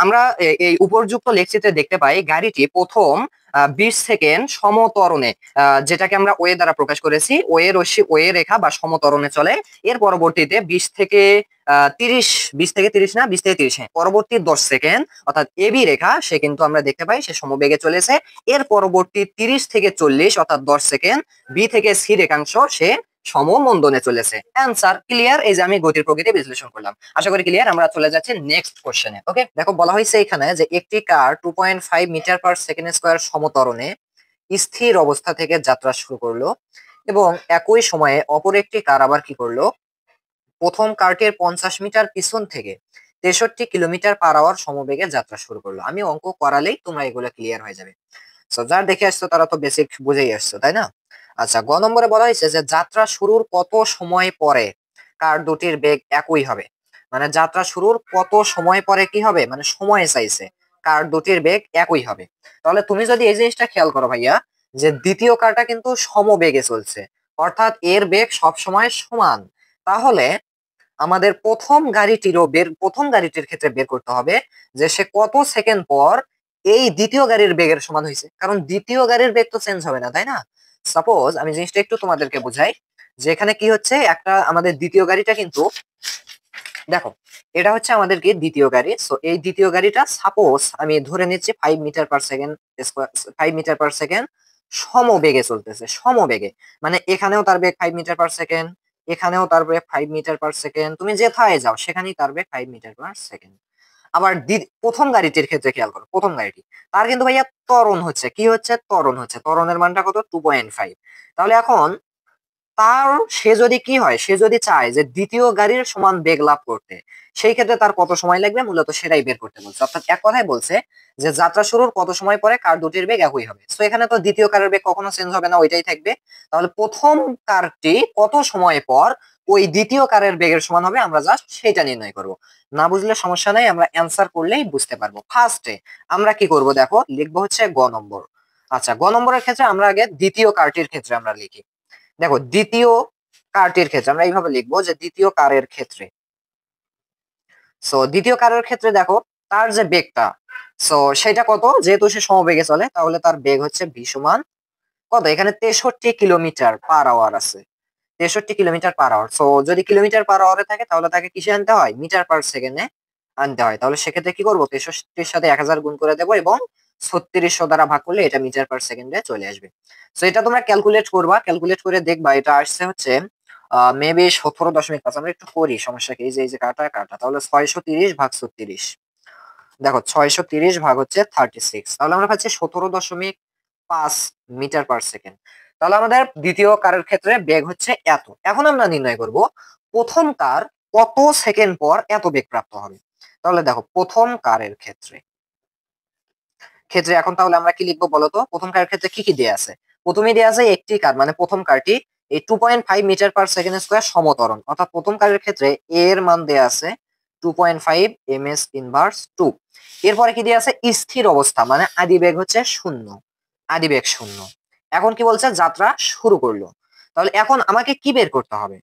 আমরা এই উপরযুক্ত লেখচিত্রে দেখতে পাই গাড়িটি প্রথম 20 সেকেন্ড সমত্বরণে, যেটাকে আমরা ওয়ে দ্বারা প্রকাশ করেছি, ওয়ে রশ্মি ওয়ে রেখা বা সমত্বরণে চলে। এর পরবর্তীতে 20 থেকে 30, 20 থেকে 30 না, 20 থেকে 30, হ্যাঁ, পরবর্তী 10 সেকেন্ড অর্থাৎ এবি রেখা, সে কিন্তু আমরা দেখতে পাই সে সমবেগে চলেছে। এর পরবর্তী 30 থেকে 40 অর্থাৎ 10 সেকেন্ড বি থেকে সি রেখাংশ সে সমমন্দনে চলেছে। Answer clear? এই যে আমি গতির প্রকৃতি বিশ্লেষণ করলাম, আশা করি ক্লিয়ার। আমরা চলে যাচ্ছি নেক্সট কোশ্চেনে। ওকে, দেখো বলা হয়েছে এখানে যে একটি কার 2.5 মিটার পার সেকেন্ড স্কয়ার সমত্বরণে স্থির অবস্থা থেকে যাত্রা শুরু করলো, এবং একই সময়ে অপর একটি কার আবার কি করলো? প্রথম কারটির 50 মিটার পিছন থেকে 63 কিলোমিটার পার আওয়ার সমবেগে যাত্রা শুরু করলো। আমি অঙ্ক করালেই তোমরা এগুলো ক্লিয়ার হয়ে যাবে। সো যারা দেখে আসছো তারা তো বেসিক বুঝেই আসছো, তাই না? আচ্ছা, গ নম্বরে বলা হয়েছে যে যাত্রা শুরুর কত সময় পরে কার দুটির বেগ একই হবে। মানে যাত্রা শুরুর কত সময় পরে কি হবে, মানে সময় চাইছে, কার দুটির বেগ একই হবে। তাহলে তুমি যদি এই জিনিসটা খেয়াল করো ভাইয়া, যে দ্বিতীয় কারটা কিন্তু সমবেগে চলছে, অর্থাৎ এর বেগ সবসময় সমান। তাহলে আমাদের প্রথম গাড়িটির ক্ষেত্রে বের করতে হবে যে সে কত সেকেন্ড পর এই দ্বিতীয় গাড়ির বেগের সমান হয়েছে, কারণ দ্বিতীয় গাড়ির বেগ তো চেঞ্জ হবে না, তাই না? সাপোজ আমি জিনিসটা একটু তোমাদেরকে বুঝাই, যে এখানে কি হচ্ছে, একটা আমাদের দ্বিতীয় গাড়িটা কিন্তু দেখো, এটা হচ্ছে আমাদের কি দ্বিতীয় গাড়ি। সো এই দ্বিতীয় গাড়িটা সাপোজ আমি ধরে নিচ্ছি 5 metre per second, 5 metre per second সমবেগে চলতেছে, সমবেগে। মানে এখানেও তার বেগ 5 মিটার পার সেকেন্ড, এখানেও তার বেগ 5 মিটার পার সেকেন্ড, তুমি যেথায় যাও সেখানেই তার বেগ 5 মিটার পার সেকেন্ড। আবার প্রথম গাড়িটির ক্ষেত্রে খেয়াল করো, প্রথম গাড়িটি তার কিন্তু ভাইয়া ত্বরণ হচ্ছে, কি হচ্ছে, ত্বরণ হচ্ছে, ত্বরণের মানটা কত, 2.5। তাহলে এখন তার সে যদি কি হয়, সে যদি চায় যে দ্বিতীয় গাড়ির সমান বেগ লাভ করতে, সেই ক্ষেত্রে তার কত সময় লাগবে, মূলত সেটাই বের করতে বলছে। অর্থাৎ এক কথায় বলছে যে যাত্রা শুরুর কত সময় পরে কার দুটির বেগ একই হবে। তো এখানে তো দ্বিতীয় কারের বেগ কখনো চেঞ্জ হবে না, ওইটাই থাকবে। তাহলে প্রথম কারটি কত সময় পর ওই দ্বিতীয় কারের বেগের সমান হবে, আমরা জাস্ট সেটা নির্ণয় করব। না বুঝলে সমস্যা নাই, আমরা অ্যান্সার করলেই বুঝতে পারবো। ফার্স্টে আমরা কি করব, দেখো লিখবো হচ্ছে গ নম্বর। আচ্ছা, গ নম্বরের ক্ষেত্রে আমরা আগে দ্বিতীয় কারটির ক্ষেত্রে আমরা লিখি। দেখো দ্বিতীয় কারটির ক্ষেত্রে আমরা এইভাবে লিখবো যে দ্বিতীয় কারের ক্ষেত্রে, সো দ্বিতীয় কারের ক্ষেত্রে দেখো তার যে বেগটা, সো সেটা কত, যেহেতু সে সমবেগে চলে তাহলে তার বেগ হচ্ছে ভি সমান কত, এখানে 63 কিলোমিটার পার আওয়ার আছে, 63 কিলোমিটার পার আওয়ার। সো যদি কিলোমিটার পার আওয়ারে থাকে তাহলে তাকে কিসে আনতে হয়, মিটার পার সেকেন্ডে আনতে হয়। তাহলে সেক্ষেত্রে কি করবো, 63-র সাথে 1000 গুণ করে দেবো এবং 3600 দ্বারা ভাগ করলে এটা মিটার পার সেকেন্ডে চলে আসবে। সো এটা তোমরা ক্যালকুলেট করবা, ক্যালকুলেট করে দেখবা এটা আসছে হচ্ছে মেবি 17.5। আমরা একটু করি, সমস্যা কি, এই যে কাটা কাটা, তাহলে 630 ভাগ 36। দেখো 630 ভাগ হচ্ছে 36, তাহলে আমরা পাচ্ছি 17.5 মিটার পার সেকেন্ড। তাহলে আমাদের দ্বিতীয় কারের ক্ষেত্রে বেগ হচ্ছে এত। এখন আমরা নির্ণয় করব প্রথম কার কত সেকেন্ড পর এত বেগ প্রাপ্ত হবে। তাহলে দেখো প্রথম কারের ক্ষেত্রে ক্ষেত্রে এখন তাহলে আমরা কি লিখবো বলতো, প্রথম কারের ক্ষেত্রে কি কি দেয়া আছে। প্রথমেই দেয়া আছে একটি কার, মানে প্রথম কারটি এই 2.5 মিটার পার সেকেন্ড স্কোয়ার সমত্বরণ, অর্থাৎ প্রথম কারের ক্ষেত্রে এর মান দেয়া আছে 2.5 ms ইনভার্স 2। এরপরে কি দেয়া আছে, স্থির অবস্থা, মানে আদি বেগ হচ্ছে শূন্য, আদি বেগ শূন্য। এখন কি বলছে, যাত্রা শুরু করলো। তাহলে এখন আমাকে কি বের করতে হবে,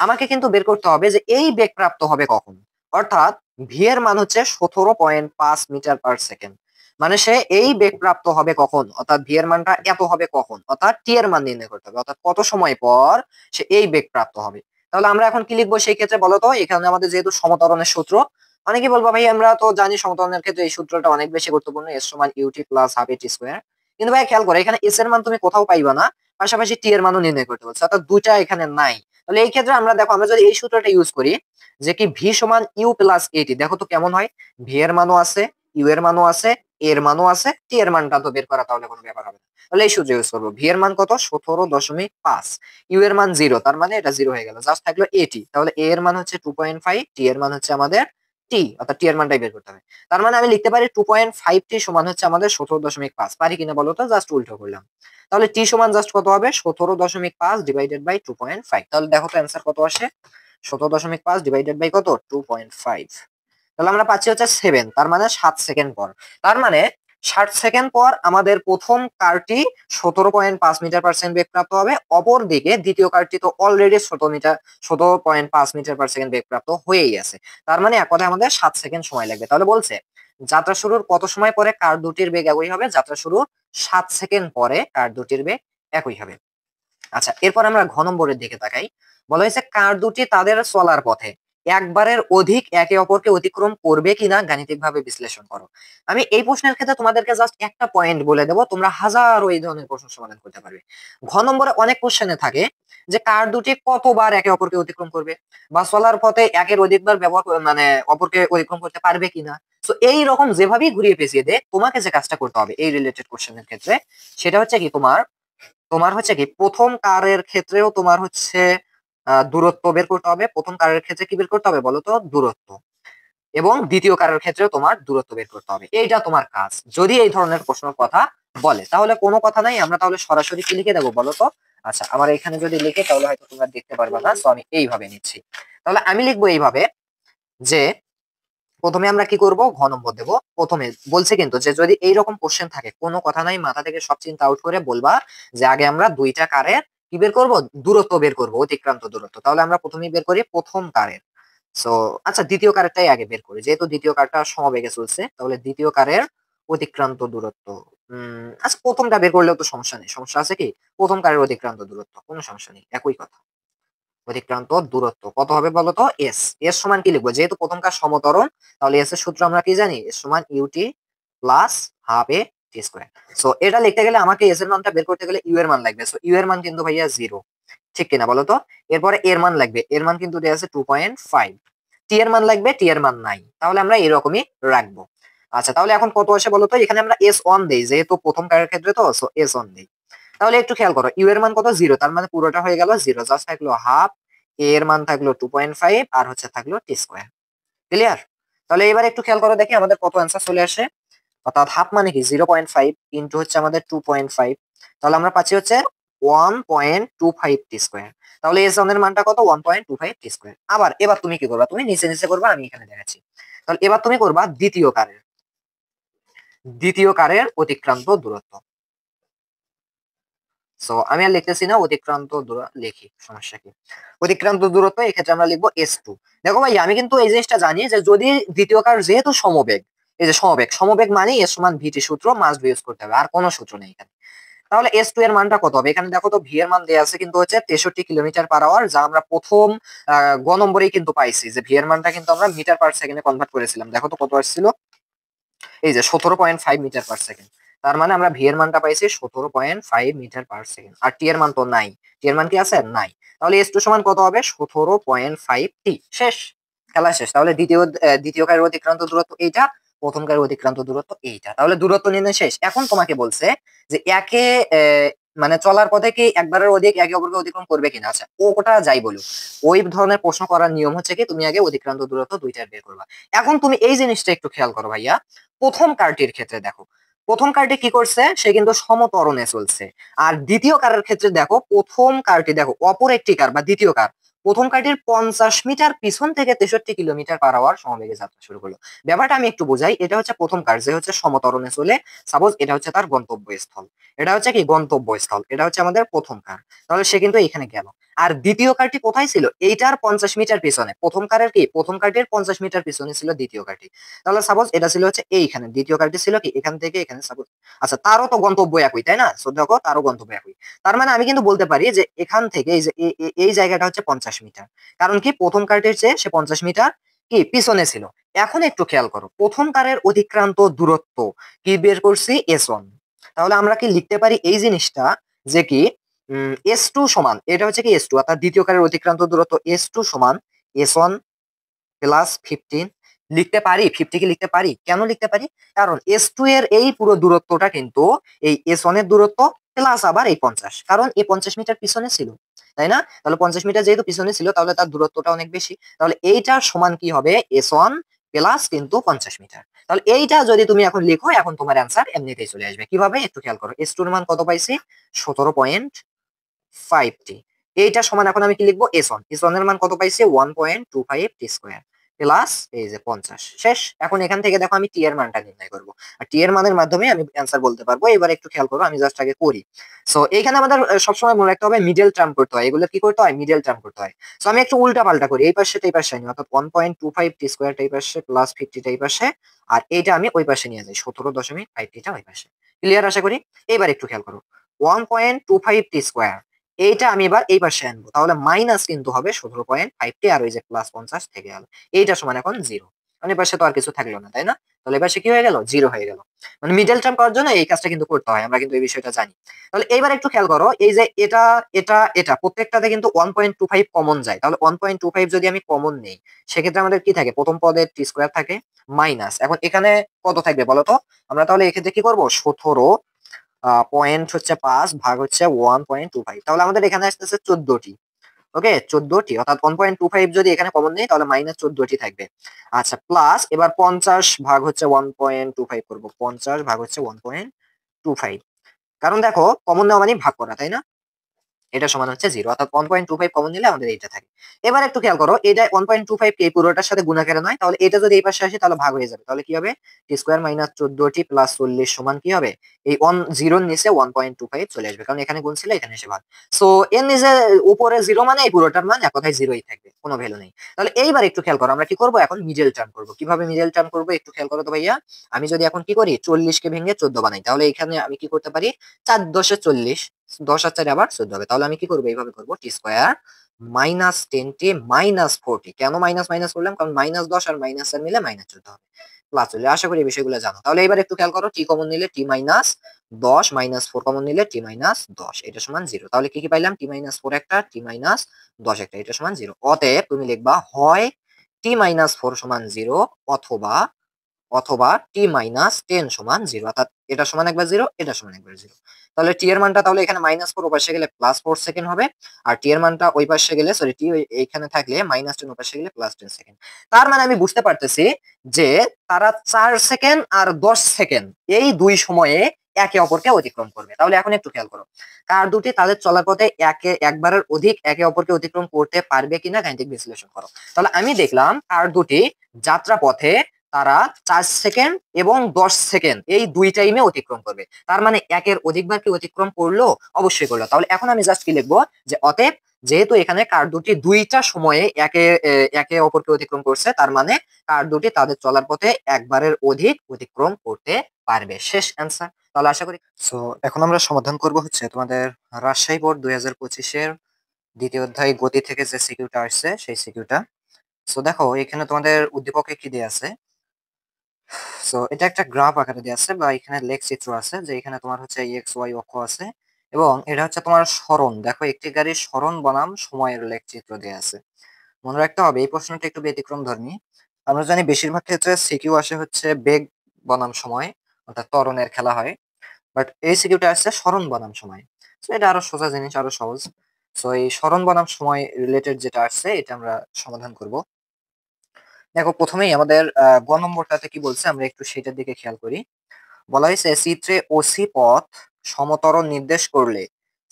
আমাকে কিন্তু বের করতে হবে যে এই বেগ প্রাপ্ত হবে কখন। অর্থাৎ ভি এর মান হচ্ছে 17.5 মিটার পার সেকেন্ড, মানে সে এই বেগ প্রাপ্ত হবে কখন, অর্থাৎ ভি এর মানটা এত হবে কখন, অর্থাৎ টি এর মান নির্ণয় করতে হবে, অর্থাৎ কত সময় পর সে এই বেগ প্রাপ্ত হবে। তাহলে আমরা এখন কি লিখবো সেই ক্ষেত্রে বলতো, এখানে আমাদের যেহেতু সমত্বরণের সূত্র, অনেকে বলবো ভাই আমরা তো জানি সমত্বরণের ক্ষেত্রে এই সূত্রটা অনেক বেশি গুরুত্বপূর্ণ, এস সমান ইউটি প্লাস হাফ এটি স্কোয়ার। কিন্তু ভাই খেয়াল করে এখানে এস এর মান তুমি কোথাও পাইবা না, পাশাপাশি টি এর মানও নির্ণয় করতে বলছে, অর্থাৎ দুইটা এখানে নাই। তাহলে এই ক্ষেত্রে আমরা দেখো, আমরা যদি এই সূত্রটা ইউজ করি যে কি ভি সমান ইউ প্লাস এটি, দেখো তো কেমন হয়, ভি এর মানও আছে, ইউ এর মানও আছে, এর মানও আছে, টি এর মানটা তো বের করা তাহলে কোনো ব্যাপার হবে না। তাহলে এই সূত্র ইউজ করবো, ভি এর মান কত, 17.5, ইউ এর মান 0, তার মানে এটা 0 হয়ে গেল, জাস্ট থাকলো এটি। তাহলে এ এর মান হচ্ছে 2.5, টি এর মান হচ্ছে আমাদের টি, অর্থাৎ টি এর মানটাই বের করতে হবে। তার মানে আমি লিখতে পারি 2.5 টি সমান হচ্ছে আমাদের 17.5, পারি কিনা বলো তো, জাস্ট উল্টো করলাম। তাহলে টি সমান জাস্ট কত হবে, 17.5 ডিভাইডেড বাই 2.5। তাহলে দেখো তো অ্যান্সার কত আসে, 17.5 ডিভাইডেড বাই কত, 2.5। তাহলে আমরা পাচ্ছি হচ্ছে 7, তার মানে 7 সেকেন্ড পর। তার মানে 60 সেকেন্ড পর আমাদের প্রথম কারটি 17.5 মিটার পার সেকেন্ড বেগ প্রাপ্ত হবে, অপর দিকে দ্বিতীয় কারটি তো অলরেডি 17.5 মিটার পার সেকেন্ড বেগ প্রাপ্ত হয়েই আছে। তার মানে এক কথায় আমাদের 7 সেকেন্ড সময় লাগবে। তাহলে বলছে যাত্রা শুরুর কত সময় পরে কার দুটির বেগ একই হবে, যাত্রা শুরুর 7 সেকেন্ড পরে কার দুটির বেগ একই হবে। আচ্ছা, এরপর আমরা ঘ নম্বরের দিকে তাকাই। বলা হয়েছে কার দুটি তাদের চলার পথে একবারের অধিক একে অপরকে অতিক্রম করবে কিনা গাণিতিকভাবে বিশ্লেষণ করো। আমি এই প্রশ্নের ক্ষেত্রে তোমাদেরকে জাস্ট একটা পয়েন্ট বলে দেবো, তোমরা হাজারো এই ধরনের প্রশ্ন সমাধান করতে পারবে। ঘ নম্বরে অনেক কোশ্চেনে থাকে যে কার দুটি কতবার একে অপরকে অতিক্রম করবে, বা চলার পথে একের অধিকবার মানে অপরকে অতিক্রম করতে পারবে কিনা। তো এই রকম যেভাবেই ঘুরিয়ে পেঁচিয়ে দে, তোমাকে যে কাজটা করতে হবে এই রিলেটেড কোশ্চেনের ক্ষেত্রে, সেটা হচ্ছে কি, তোমার তোমার হচ্ছে কি প্রথম কারের ক্ষেত্রেও তোমার হচ্ছে দূরত্ব বের করতে হবে। প্রথম কারের ক্ষেত্রে কি বের করতে হবে বলো তো, দূরত্ব। এবং দ্বিতীয় কারের ক্ষেত্রেও তোমার দূরত্ব বের করতে হবে, এইটা তোমার কাজ। যদি এই ধরনের প্রশ্নের কথা বলে তাহলে কোনো কথা নাই, আমরা তাহলে সরাসরি কি লিখে দেবো বলো তো। আচ্ছা, আমার এখানে যদি লিখে তাহলে হয়তো তোমরা দেখতে পারবে না, তো আমি এইভাবে নিচ্ছি। তাহলে আমি লিখবো এইভাবে যে প্রথমে আমরা কি করব, ঘ নম্বর দেবো। প্রথমে বলছে কিন্তু যে যদি এইরকম কোশ্চেন থাকে, কোনো কথা নাই, মাথা থেকে সব চিন্তা আউট করে বলবা যে আগে আমরা দুইটা কারের কি বের করব? দূরত্ব বের করব, অতিক্রান্ত দূরত্ব। তাহলে আমরা প্রথমেই বের করি প্রথম কারের। সো আচ্ছা, দ্বিতীয় কারেরটাই আগে বের করি, যেহেতু দ্বিতীয় কারটা সমবেগে চলছে। তাহলে দ্বিতীয় কারের অতিক্রান্ত দূরত্ব, আচ্ছা প্রথমটা বের করলেও তো সমস্যা নেই। সমস্যা আছে কি? প্রথম কারের অতিক্রান্ত দূরত্ব, কোনো সমস্যা নেই, একই কথা। অতিক্রান্ত দূরত্ব কত হবে বলতো? এস। এস সমান কি লিখবো? যেহেতু প্রথম কাজ সমতরণ, তাহলে এস এর সূত্র আমরা কি জানি? এস সমান ইউটি প্লাস হাফ এ টি স্কোয়ার। সো এটা লিখতে গেলে আমাকে এস এর মানটা বের করতে গেলে ইউ এর মান লাগবে। সো ইউ এর মান কিন্তু ভাইয়া 0, ঠিক কিনা বলো তো? এরপরে এর মান লাগবে, এর মান কিন্তু দেয়া আছে 2.5। টি এর মান লাগবে, টি এর মান নাই, তাহলে আমরা এরকমই রাখবো। আচ্ছা, তাহলে এখন কত আসে বলতো? এখানে আমরা এস অন দেই, যেহেতু প্রথম কারের ক্ষেত্রে, তো সো এস অন দেই। তাহলে একটু খেয়াল করো, ইউ এর মান কত? 0, তার মানে পুরোটা হয়ে গেল 0, জাস্ট থাকলো হাফ, এ এর মান থাকলো 2.5, আর হচ্ছে থাকলো টি স্কোয়ার। ক্লিয়ার? তাহলে এবার একটু খেয়াল করো, দেখি আমাদের কত অ্যান্সার চলে আসে। অর্থাৎ হাফ মানে কি? 0.5 ইন্টু হচ্ছে আমাদের 2.5, তাহলে আমরা পাচ্ছি হচ্ছে 1.25 টি স্কোয়ার। তাহলে এস ওয়ান এর মানটা কত? 1.25 টি স্কোয়ার। আবার এবার তুমি কি করবা? তুমি নিচে নিচে করবা, আমি এখানে দেখাচ্ছি। তাহলে এবার তুমি করবা দ্বিতীয় কারের অতিক্রান্ত দূরত্ব। সো আমি আর লিখতেছি না, অতিক্রান্ত দূরত্ব লিখি, সমস্যা কি? অতিক্রান্ত দূরত্ব এক্ষেত্রে আমরা লিখবো S2। দেখো ভাই, আমি কিন্তু এই জিনিসটা জানি যে যদি দ্বিতীয় কার যেহেতু সমবেগ, এই যে সমবেগ মানে এস সমান ভিটি সূত্র মাস্ট ইউজ করতে হবে, আর কোনো সূত্র নেই এখানে। তাহলে S2 এর মানটা কত হবে? এখানে দেখো তো, ভি এর মান দেওয়া আছে কিন্তু হচ্ছে 63 কিলোমিটার পার আওয়ার, যা আমরা প্রথম গ নম্বরেই কিন্তু পাইছি যে ভি এর মানটা কিন্তু আমরা মিটার পার সেকেন্ডে কনভার্ট করেছিলাম। দেখো তো কত আসছিল, এই যে 17.5 মিটার পার সেকেন্ড। তার মানে আমরা ভি এর মানটা পাইছি 17.5 মিটার পার সেকেন্ড। আর টি এর মান তো নাই, টি এর মান কি আছে? নাই। তাহলে এস টু সমান কত হবে? 17.5 টি। শেষ, খেলা শেষ। তাহলে দ্বিতীয় কারের অতিক্রান্ত দূরত্ব এইটা, প্রথম কারের অতিক্রান্ত দূরত্ব এইটা। তাহলে দূরত্ব নির্ণয় শেষ। এখন তোমাকে বলছে যে একে মানে চলার পথে কি একবারের অধিক একে অপরকে অতিক্রম করবে কিনা। আচ্ছা, ওটা যাই বলুক, ওই ধরনের প্রশ্ন করার নিয়ম হচ্ছে কি, তুমি আগে অতিক্রান্ত দূরত্ব দুইটার বের করবা। এখন তুমি এই জিনিসটা একটু খেয়াল করো ভাইয়া, প্রথম কারটির ক্ষেত্রে দেখো, প্রথম কারটি কি করছে? সে কিন্তু সমত্বরণে চলছে। আর দ্বিতীয় কারের ক্ষেত্রে দেখো, প্রথম কারটি দেখো, অপর একটি কার বা দ্বিতীয় কার প্রথম কারটির 50 মিটার পিছন থেকে 63 কিলোমিটার পার আওয়ার সমবেগে যাত্রা শুরু করলো। ব্যাপারটা আমি একটু বোঝাই। এটা হচ্ছে প্রথম কার, যে হচ্ছে সমত্বরণে চলে। সাপোজ এটা হচ্ছে তার গন্তব্যস্থল, এটা হচ্ছে কি গন্তব্যস্থল, এটা হচ্ছে আমাদের প্রথম কার। তাহলে সে কিন্তু এখানে গেল। আর দ্বিতীয় কারটি কোথায় ছিল? এইটার 50 মিটার পিছনে। প্রথম কারের কি? প্রথম কারটির 50 মিটার পিছনে ছিল দ্বিতীয় কারটি। তাহলে সাপোজ এটা ছিল হচ্ছে এইখানে, দ্বিতীয় কারটি ছিল কি এখান থেকে এখানে সাপোজ। আচ্ছা, তারও তো গন্তব্য একই, তাই না? সো দেখো, তারও গন্তব্য একই। তার মানে আমি কিন্তু বলতে পারি যে এখান থেকে এই যে এই জায়গাটা হচ্ছে 50 মিটার। কারণ কি, প্রথম কারটির চেয়ে সে 50 মিটার কি পিছনে ছিল। এখন একটু খেয়াল করো, প্রথম কারের অতিক্রান্ত দূরত্ব কি বের করছি? S1। তাহলে আমরা কি লিখতে পারি এই জিনিসটা, যে কি S2 সমান, এটা হচ্ছে কি S2, অর্থাৎ দ্বিতীয় কারের অতিক্রান্ত দূরত্ব S2 সমান S1 প্লাস 15 লিখতে পারি। 50 কি লিখতে পারি? কেন লিখতে পারি? কারণ S2 এর এই পুরো দূরত্বটা কিন্তু এই S1 এর দূরত্ব প্লাস আবার এই 50, কারণ এই 50 মিটার পিছনে ছিল, তাই না? তাহলে 50 মিটার যেহেতু পিছনে ছিল, তাহলে তার দূরত্বটা অনেক বেশি। তাহলে এইটার সমান কি হবে? S1 প্লাস কিন্তু 50 মিটার। তাহলে এইটা যদি তুমি এখন লিখো, এখন তোমার অ্যান্সার এমনিতেই চলে আসবে। কিভাবে? একটু খেয়াল করো, S2 এর মান কত পাইছি? 17.5 টি। এইটা সমান এখন আমি কি লিখবো? S1, S1 এর মান কত পাইছি? 1.25 টি স্কোয়ার প্লাস এই যে 50। শেষ। এখন এখান থেকে দেখো, আমি টি এর মানটা নির্ণয় করবো, আর টি এর মানের মাধ্যমে আমি অ্যান্সার বলতে পারবো। এবার একটু খেয়াল করো, আমি জাস্ট আগে করি। সো এইখানে আমাদের সবসময় মনে রাখতে হবে মিডল টার্ম করতে হয়। এগুলো কি করতে হয়? মিডল টার্ম করতে হয়। সো আমি একটু উল্টা পাল্টা করি, এই পাশে এই পাশে আনি, অর্থাৎ 1.25 টি স্কোয়ারটা এই পাশে প্লাস 50টা এই পাশে, আর এইটা আমি ওই পাশে নিয়ে যাই, 17.5 টিটা ওই পাশে। ক্লিয়ার আশা করি। এবার একটু খেয়াল করো, 1.25 টি স্কোয়ার, এইটা আমি এবার এই পাশে আনবো, তাহলে মাইনাস কিন্তু হবে 17.5 টি, আর ওই যে প্লাস 50 থেকে গেল। এইটা সমান এখন 0, মানে পাশে তো আর কিছু থাকলো না, তাই না? তাহলে এবার কি হয়ে গেল? 0 হয়ে গেল। মানে মিডল টার্ম করার জন্য এই কাজটা কিন্তু করতে হয়, আমরা কিন্তু এই বিষয়টা জানি। তাহলে এইবার একটু খেয়াল করো, এই যে এটা এটা এটা প্রত্যেকটাতে কিন্তু 1.25 কমন যায়। তাহলে 1.25 যদি আমি কমন নেই, সেক্ষেত্রে আমাদের কি থাকে? প্রথম পদে টি স্কোয়ার থাকে মাইনাস, এখন এখানে কত থাকবে বলো তো? আমরা তাহলে এক্ষেত্রে কি করবো? 17 পয়েন্ট হচ্ছে 5 ভাগ হচ্ছে 1.25, তাহলে আমাদের এখানে আসতেছে 14টি। ওকে, 14টি, অর্থাৎ 1.25 যদি এখানে কমন নেই, তাহলে মাইনাস 14টি থাকবে। আচ্ছা, প্লাস এবার 50 ভাগ হচ্ছে 1.25 করবো, 50 ভাগ হচ্ছে 1.25, কারণ দেখো কমন নেওয়া মানে ভাগ করা, তাই না? এটা সমান হচ্ছে 0, অর্থাৎ 1.25 কমন নিলে আমাদের এইটা থাকে। এবার একটু খেয়াল করো, এটা 1.25 কে পুরোটার সাথে গুণাকারে নয়, তাহলে এটা যদি এই পাশে আসে তাহলে ভাগ হয়ে যাবে। তাহলে কি হবে, টি স্কয়ার মাইনাস 14t প্লাস 40 সমান কি হবে, এই 0 এর নিচে 1.25 চলে আসবে, কারণ এখানে গুণ ছিল এখানে এসে ভাগ। সো এর নিচে উপরে 0 মানে এই পুরোটার মান এক কথায় 0ই থাকবে, কোনো ভ্যালু নেই। তাহলে এইবার একটু খেয়াল করো, আমরা কি করব এখন, মিডল টার্ম করব। কিভাবে মিডল টার্ম করব একটু খেয়াল করো তো ভাইয়া। আমি যদি এখন কি করি, 40 কে ভেঙে 14 বানাই, তাহলে এখানে আমি কি করতে পারি, 4 10 40, 10 আর 4 আবার 14 হবে। তাহলে আমি কি করবো, এইভাবে করবো, টি স্কোয়ার মাইনাস 10t মাইনাস 40। কেন মাইনাস মাইনাস করলাম, কারণ -10 আর -4 মিলে -14 হবে, প্লাস হলে। আশা করি এই বিষয়গুলো জানো। তাহলে এবার একটু খেয়াল করো, টি কমন নিলে টি মাইনাস 10 -4 কমন নিলে টি মাইনাস 10, এটা সমান 0। তাহলে কি কি পাইলাম, টি মাইনাস 4 একটা, টি মাইনাস 10 একটা, এটা সমান 0। অতএব তুমি লিখবা হয় টি মাইনাস 4 সমান 0, অথবা অথবা টি মাইনাস 10 সমান 0, অর্থাৎ এটা সমান একবার 0, এটা সমান একবার 0। তাহলে টি এর মানটা তাহলে এখানে -4 ওই পাশে গেলে +4 সেকেন্ড হবে, আর টি এর মানটা ওই পাশে গেলে, সরি, টি এইখানে থাকলে -10 ওই পাশে গেলে +10 সেকেন্ড। তার মানে আমি বুঝতে পারতেছি যে তারা 4 সেকেন্ড আর 10 সেকেন্ড এই দুই সময়ে একে অপরকে অতিক্রম করবে। তাহলে এখন একটু খেয়াল করো, কার দুটি তাদের চলার পথে একবারের অধিক একে অপরকে অতিক্রম করতে পারবে কিনা গাণিতিক বিশ্লেষণ করো। তাহলে আমি দেখলাম কার দুটি যাত্রা পথে তারা 4 সেকেন্ড এবং 10 সেকেন্ড এই দুই টাইমে অতিক্রম করবে। তার মানে একের অধিকবার কি অতিক্রম করলো, অবশ্যই করলো। তাহলে এখন আমি জাস্ট কি লিখবো, যে অতএব যেহেতু এখানে কার দুটি দুইটা সময়ে একে অপরকে অতিক্রম করছে, তার মানে কার দুটি তাদের চলার পথে একবারের অধিক অতিক্রম করতে পারবে। শেষ অ্যান্সার। তাহলে আশা করি। সো এখন আমরা সমাধান করব হচ্ছে তোমাদের রাজশাহী বোর্ড 2025-এর দ্বিতীয় অধ্যায় গতি থেকে যে সিকিউটা আসছে সেই সিকিউটা। সো দেখো এখানে তোমাদের উদ্দীপকে কি দেয়া আছে। সো এটা একটা গ্রাফ আকারে দেয়া আছে, বা এখানে লেখ চিত্র আছে, যে এখানে তোমার হচ্ছে এক্স ওয়াই অক্ষ আছে, এবং এটা হচ্ছে তোমার সরণ। দেখো একটি গাড়ির সরণ বনাম সময়ের লেখ চিত্র দেয়া আছে। মনে রাখতে হবে এই প্রশ্নটা একটু ব্যতিক্রম ধর্মী। আমরা জানি বেশিরভাগ ক্ষেত্রে সিকিউ আসে হচ্ছে বেগ বনাম সময়, অর্থাৎ ত্বরণের খেলা হয়, বাট এই সিকিউটা আসছে সরণ বনাম সময়। সো এটা আরো সোজা জিনিস, আরো সহজ। সো এই সরণ বনাম সময় রিলেটেড যেটা আসছে এটা আমরা সমাধান করব। দেখো প্রথমেই আমাদের গ নম্বরটাতে কি বলছে, আমরা একটু সেটার দিকে খেয়াল করি। বলা হয়েছে চিত্রে ওসি পথ সমতরণ নির্দেশ করলে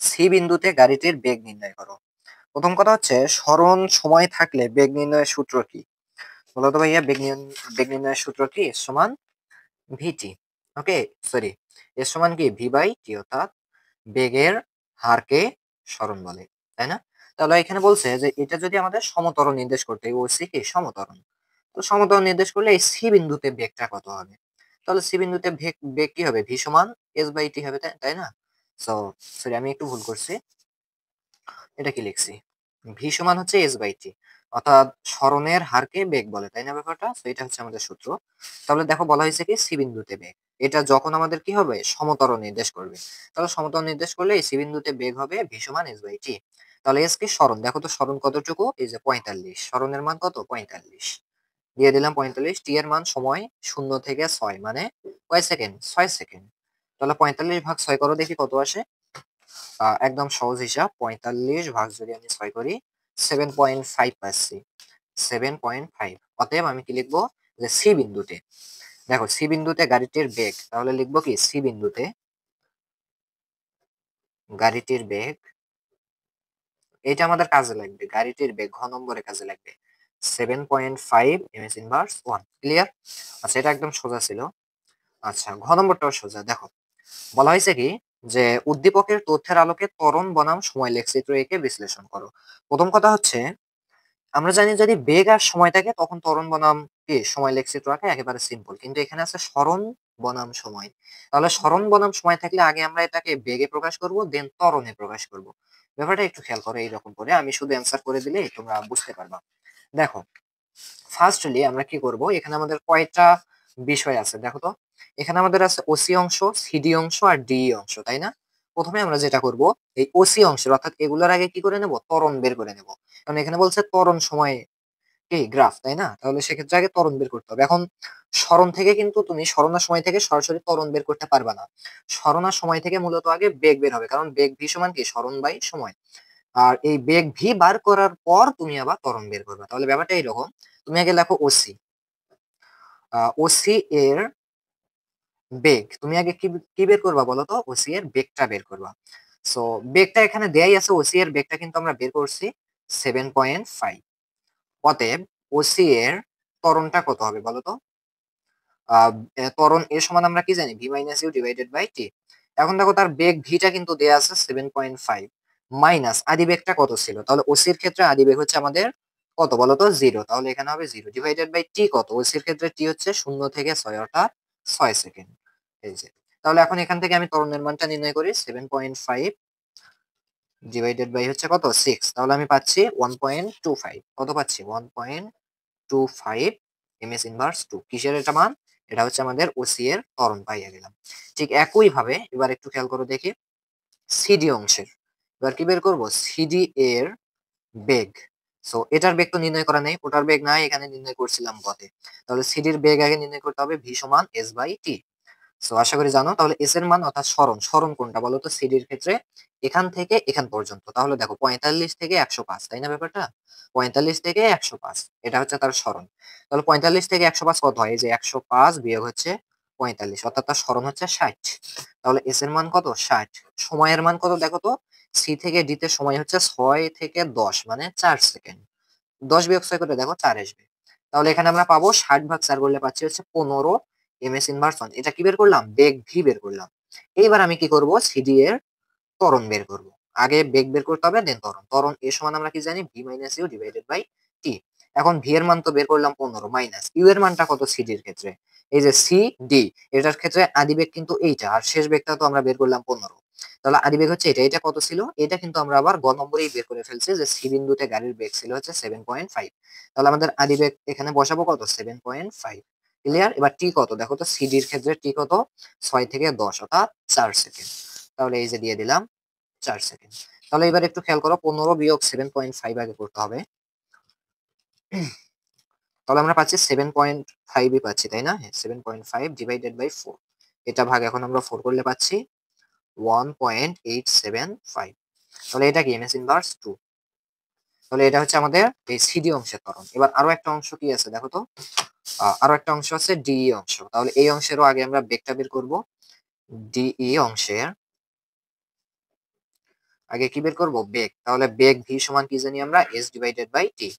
সি বিন্দুতে গাড়িটির বেগ নির্ণয় করো। প্রথম কথা হচ্ছে, সরণ সময় থাকলে বেগ নির্ণয়ের সূত্র কি? বলতো ভাইয়া, বেগ নির্ণয়ের সূত্র কি? এস সমান ভিটি। ওকে, সরি, এস সমান কি, ভি বাই টি, অর্থাৎ বেগের হারকে সরণ বলে, তাই না? তাহলে এখানে বলছে যে এটা যদি আমাদের সমতরণ নির্দেশ করতে, ওসি কি সমতরণ, তো সমতল নির্দেশ করলে এই সি বিন্দুতে বেগটা কত হবে? তাহলে সি বিন্দুতে বেগ কি হবে, ভি সমান এস বাই টি হবে, তাই না? সো সরি, আমি একটু ভুল করছি, এটা কি লিখছি, ভি সমান হচ্ছে এস বাই টি, অর্থাৎ সরণের হারকে বেগ বলে, তাই না ব্যাপারটা? তো এটা হচ্ছে আমাদের সূত্র। তাহলে দেখো বলা হয়েছে কি, সি বিন্দুতে বেগ, এটা যখন আমাদের কি হবে, সমতল নির্দেশ করবে, তাহলে সমতল নির্দেশ করলে এই সি বিন্দুতে বেগ হবে ভি সমান এস বাই টি। তাহলে এস কি সরণ, দেখো তো সরণ কতটুকু, এই যে 45, সরণের মান কত, 45 দিয়ে দিলাম 45। টি এর মান সময় 0 থেকে 6, মানে কয় সেকেন্ড, 6 সেকেন্ড। তাহলে 45 ভাগ 6 করো, দেখি কত আসে। একদম সহজ হিসাব, 45 ভাগ যদি আমি 6 করি, 7.5 পাচ্ছি, 7.5। অতএব আমি কি লিখবো, যে সি বিন্দুতে, দেখো সি বিন্দুতে গাড়িটির বেগ, তাহলে লিখবো কি, সি বিন্দুতে গাড়িটির বেগ, এটা আমাদের কাজে লাগবে, গাড়িটির বেগ ঘ নম্বরে কাজে লাগবে, 7.5 এমএস ইনভার্স 1। ক্লিয়ার? আচ্ছা, এটা একদম সোজা ছিল। আচ্ছা, ঘ নম্বরটাও সোজা। দেখো বলা হয়েছে কি, যে উদ্দীপকের তথ্যের আলোকে ত্বরণ বনাম সময় লেখচিত্র এঁকে বিশ্লেষণ করো। প্রথম কথা হচ্ছে, আমরা জানি যদি বেগ আর সময় থাকে তখন ত্বরণ বনাম কি সময় লেখচিত্র আঁকা একেবারে সিম্পল, কিন্তু এখানে আছে সরণ বনাম সময়। তাহলে সরণ বনাম সময় থাকলে আগে আমরা এটাকে বেগে প্রকাশ করব, দেন ত্বরণে প্রকাশ করব। ব্যাপারটা একটু খেয়াল করো, এইরকম করে আমি শুধু অ্যান্সার করে দিলে তোমরা বুঝতে পারবা। দেখো ফার্স্টলি আমরা কি করব, এখানে আমাদের কয়টা বিষয় আছে দেখো তো। এখানে আমাদের আছে ওসি অংশ, সিডি অংশ আর ডি অংশ, তাই না? প্রথমে আমরা যেটা করব, এই ওসি অংশের, অর্থাৎ এগুলোর আগে কি করে নেব, ত্বরণ বের করে নেব। কারণ এখানে বলছে ত্বরণ সময় কি গ্রাফ, তাই না? তাহলে সেক্ষেত্রে আগে ত্বরণ বের করতে হবে। এখন সরণ থেকে কিন্তু তুমি সরণার সময় থেকে সরাসরি ত্বরণ বের করতে পারবা না। সরণার সময় থেকে মূলত আগে বেগ বের হবে, কারণ বেগ ভি সমান কি, সরণ বাই সময়। আর এই বেগ ভি বার করার পর তুমি আবার ত্বরণ বের করবে। তাহলে ব্যাপারটা এইরকম, তুমি আগে লেখো ওসি, ওসি এর বেগ, তুমি আগে কি কি বের করবা বলো তো, ওসি এর বেগটা বের করবা। সো বেগটা এখানে দেয়াই আছে, ওসি এর বেগটা কিন্তু আমরা বের করছি 7.5। অতএব ওসি এর ত্বরণটা কত হবে বলো তো? ত্বরণ এর সমান আমরা কি জানি? V minus u divided by t. এখন দেখো তার বেগ ভিটা কিন্তু দেয়া আছে 7.5 মাইনাস আদি বেগটা কত ছিল? তাহলে ওসির ক্ষেত্রে আদি বেগ হচ্ছে আমাদের কত বলো তো? 0। তাহলে এখানে হবে 0 ডিভাইডেড বাই টি কত? ওসির ক্ষেত্রে টি হচ্ছে 0 থেকে 6 অর্থাৎ 6 সেকেন্ড। এই যে, তাহলে এখন এখান থেকে আমি ত্বরণের মানটা নির্ণয় করি। 7.5 ডিভাইডেড বাই হচ্ছে কত? 6। তাহলে আমি পাচ্ছি 1.25। কত পাচ্ছি? 1.25 এমএস ইনভার্স 2। কিসের এটা মান? এটা হচ্ছে আমাদের ওসি এর ত্বরণ পাইয়া গেলাম। ঠিক একই ভাবে এবার একটু খেয়াল করে দেখি সিডি অংশের। এবার কি বের করব? সিডি এর বেগ। সো এটার বেগ তো নির্ণয় করা নেই, ওটার বেগ নাই, এখানে নির্ণয় করছিলাম গতে। তাহলে সিডির বেগ আগে নির্ণয় করতে হবে, ভি সমান এস বাই টি। সো আশা করি জানো। তাহলে এস এর মান অর্থাৎ সরণ, সরণ কোনটা বলো তো সিডির ক্ষেত্রে? এখান থেকে এখান পর্যন্ত। তাহলে দেখো 45 থেকে 105, তাই না ব্যাপারটা? 45 থেকে 105 এটা হচ্ছে তার সরণ। তাহলে 45 থেকে 105 কত হয়? এই যে 105 বিয়োগ হচ্ছে 45 অর্থাৎ তার সরণ হচ্ছে 60। তাহলে এস এর মান কত? 60। সময়ের মান কত দেখো তো? সি থেকে ডি তে সময় হচ্ছে 6 থেকে 10 মানে 4 সেকেন্ড। 10 বিয়োগ 6 করে দেখো 4 আসবে। তাহলে এখানে আমরা পাবো 60 ভাগ 4 করলে পাচ্ছি হচ্ছে 15 এমএস ইনভার্স 1। এটা কি বের করলাম? বেগ ভি বের করলাম। এইবার আমি কি করব? সিডি এর ত্বরণ বের করব। আগে বেগ বের করতে হবে দেন ত্বরণ। ত্বরণ এর সমান আমরা কি জানি? V minus u divided by t. এখন ভি এর মান তো বের করলাম 15 মাইনাস ইউ এর মানটা কত সিডি এর ক্ষেত্রে? এই যে সি ডি এটার ক্ষেত্রে আদি বেগ কিন্তু এইটা, আর শেষ বেগটা তো আমরা বের করলাম 15। তাহলে আদি বেগ হচ্ছে এটা। এটা কত ছিল? এটা কিন্তু আমরা আবার গ নম্বরেই বের করে ফেলছি যে সি বিন্দুতে গাড়ির বেগ ছিল হচ্ছে 7.5। তাহলে আমাদের আদি বেগ এখানে বসাবো কত? 7.5। ক্লিয়ার? এবার টি কত দেখো তো? সিডির ক্ষেত্রে টি কত? 6 থেকে 10 অর্থাৎ 4 সেকেন্ড। তাহলে এই যে দিয়ে দিলাম 4 সেকেন্ড। তাহলে এবার একটু খেয়াল করো, 15 বিয়োগ 7.5 আগে করতে হবে। তাহলে আমরা পাচ্ছি 7.5ই পাচ্ছি, তাই না? হ্যাঁ, 7.5 ডিভাইডেড বাই 4। এটা ভাগ এখন আমরা 4 করলে পাচ্ছি 1.875। তাহলে এটা কি? MS inverse 2। তাহলে এটা হচ্ছে আমাদের এই সিডি অংশের ত্বরণ। এবার আরো একটা অংশ কি আছে দেখো তো? আরো একটা অংশ আছে ডিই অংশ। তাহলে এই অংশেরও আগে আমরা বেগটা বের করব। ডিই অংশের আগে কি বের করব? বেগ। তাহলে বেগ ভি সমান কি জানি আমরা? S divided by t.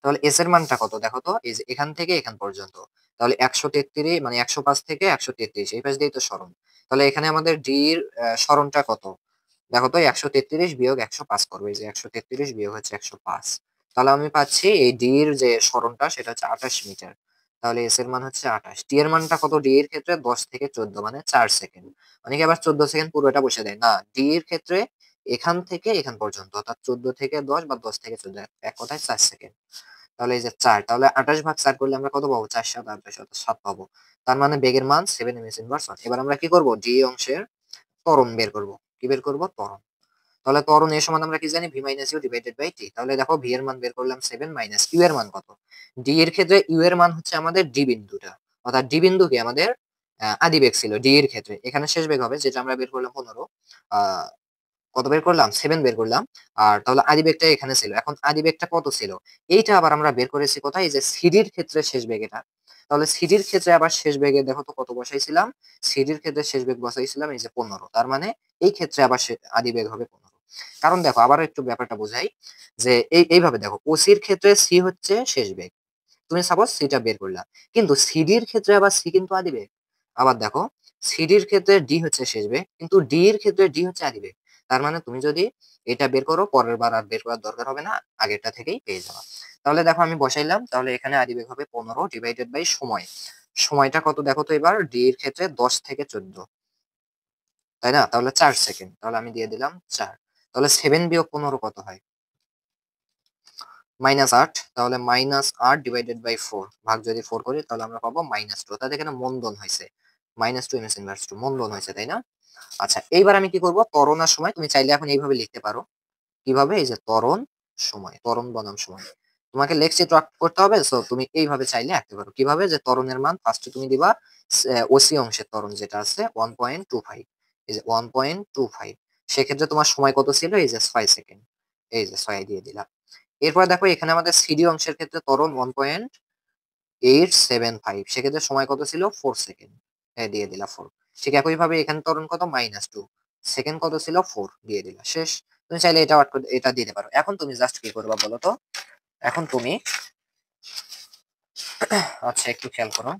তাহলে এস এর মানটা কত দেখো তো? এই যে এখান থেকে এখান পর্যন্ত। তাহলে 133 মানে 105 থেকে 133 এই পাশ দিয়েই তো সরণ। তাহলে এখানে আমাদের ডি এর সরণটা কত? দেখো তো 133 বিয়োগ 105 করবো। এই যে 133 বিয়োগ হচ্ছে 105। তাহলে আমি পাচ্ছি এই ডি এর যে সরণটা সেটা হচ্ছে 28 মিটার। তাহলে এস এর মান হচ্ছে 28। টি এর মানটা কত? ডি এর ক্ষেত্রে 10 থেকে 14 মানে 4 সেকেন্ড। অনেকে আবার 14 সেকেন্ড পুরোটা বসে দেয় না। ডি এর ক্ষেত্রে এখান থেকে এখান পর্যন্ত অর্থাৎ 14 থেকে 10 বা 10 থেকে 14 এক কথায় 4 সেকেন্ড। তাহলে এই যে 4, তাহলে 28 ভাগ 4 করলে আমরা কত পাবো? 4 7 28 অর্থাৎ 7 পাবো। তার মানে বেগের মান 7 এমএস ইনভার্স 1। এবার আমরা কি করব? ডি অংশের ত্বরণ বের করব। কি বের করব? ত্বরণ। তাহলে ত্বরণ এর সমান আমরা কি জানি? V minus u divided by t. তাহলে দেখো ভি এর মান বের করলাম 7 মাইনাস ইউ এর মান কত? ডি এর ক্ষেত্রে ইউ এর মান হচ্ছে আমাদের ডি বিন্দুটা, অর্থাৎ ডি বিন্দু কি আমাদের আদি বেগ ছিল ডি এর ক্ষেত্রে। এখানে শেষ বেগ হবে যেটা আমরা বের করলাম 15। আহ কত বের করলাম? 7 বের করলাম। আর তাহলে আদি বেগটা এখানে ছিল। এখন আদি বেগটা কত ছিল? এইটা আবার আমরা বের করেছি কোথায়? এই যে সিডির ক্ষেত্রে শেষ বেগ এটা। তাহলে সিডির ক্ষেত্রে আবার শেষ বেগে দেখো তো কত বসাইছিলাম? সিডির ক্ষেত্রে শেষ বেগ বসাইছিলাম এই যে 15। তার মানে এই ক্ষেত্রে আবার আদি বেগ হবে 15। কারণ দেখো আবার একটু ব্যাপারটা বোঝাই যে এইভাবে দেখো, ওসির ক্ষেত্রে সি হচ্ছে শেষ বেগ। তুমি সাপোজ সিটা বের করলা, কিন্তু সিডির ক্ষেত্রে আবার সি কিন্তু আদি বেগ। আবার দেখো সিডির ক্ষেত্রে ডি হচ্ছে শেষ বেগ, কিন্তু ডি এর ক্ষেত্রে ডি হচ্ছে আদি বেগ। তার মানে তুমি যদি এটা বের করো, পরের বার আর বের করার দরকার হবে না, আগেরটা থেকেই পেয়ে যাবা। তাহলে দেখো আমি বসাইলাম, তাহলে এখানে আদি বেগ হবে 15 ডিভাইডেড বাই সময়। সময়টা কত দেখো তো? এবার ডি এর ক্ষেত্রে 10 থেকে 14, তাই না? তাহলে 4 সেকেন্ড। তাহলে আমি দিয়ে দিলাম 4। তাহলে 7 বিয়োগ 15 কত হয়? -8। তাহলে -8 ডিভাইডেড বাই 4 ভাগ যদি 4 করি তাহলে আমরা পাবো -2। অর্থাৎ এখানে মন্দন হয়েছে। -2 এমএস ইনভার্স 2 মন্দন হয়েছে, তাই না? আচ্ছা, এইবার আমি কি করব? ত্বরণের সময় তুমি চাইলে এখন এইভাবে লিখতে পারো। কিভাবে? এই যে ত্বরণ সময়, ত্বরণ বনাম সময়। তোমাকে লেখচিত্র করতে হবে, সো তুমি এইভাবে চাইলে আঁকতে পারো। কিভাবে? যে ত্বরণের মান ফার্স্টে তুমি দিবা ওসি অংশের ত্বরণ যেটা আছে 1.25। এই যে 1.25, সেক্ষেত্রে তোমার সময় কত ছিল? এই যে 6 সেকেন্ড। এই যে 6 দিয়ে দিলাম। এরপর দেখো এখানে আমাদের সিডি অংশের ক্ষেত্রে ত্বরণ 1.875, সেক্ষেত্রে সময় কত ছিল? 4 সেকেন্ড। দিয়ে দিলাম 4। ঠিক একইভাবে এখানে ত্বরণ কত? -2। সেকেন্ড কত ছিল 4 দিয়ে দিলা শেষ। তুমি চাইলে এটা দিতে পারো। এখন তুমি জাস্ট কি করবা বলো তো? এখন তুমি আচ্ছা একটু খেয়াল করো।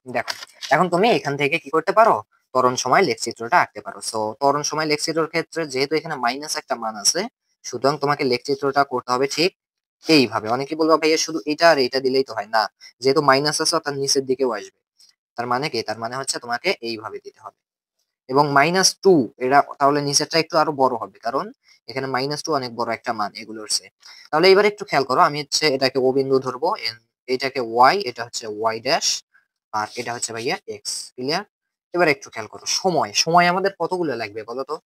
দেখো এখন তুমি এখান থেকে কি করতে পারো? ত্বরণ সময় লেখচিত্রটা আঁকতে পারো। সো ত্বরণ সময় লেখচিত্রের ক্ষেত্রে যেহেতু এখানে মাইনাস একটা মান আছে, সুতরাং তোমাকে লেখচিত্রটা করতে হবে ঠিক এইভাবে। অনেকে বলবা ভাইয়া শুধু এটা আর এটা দিলেই তো হয় না, যেহেতু মাইনাস আছে অর্থাৎ নিচের দিকেও আসবে। তার মানে কি? তার মানে হচ্ছে তোমাকে এইভাবে দিতে হবে। এবং -2 এরা তাহলে নিচেরটা একটু আরো বড় হবে, কারণ এখানে -2 অনেক বড় একটা মান এগুলোর চেয়ে। তাহলে এবার একটু খেয়াল করো, আমি হচ্ছে এটাকে ও বিন্দু ধরবো, এটাকে ওয়াই, এটা হচ্ছে ওয়াই ড্যাশ, আর এটা হচ্ছে ভাইয়া এক্স। ক্লিয়ার? এবার একটু খেয়াল করো, সময় সময় আমাদের কতগুলো লাগবে বলো তো?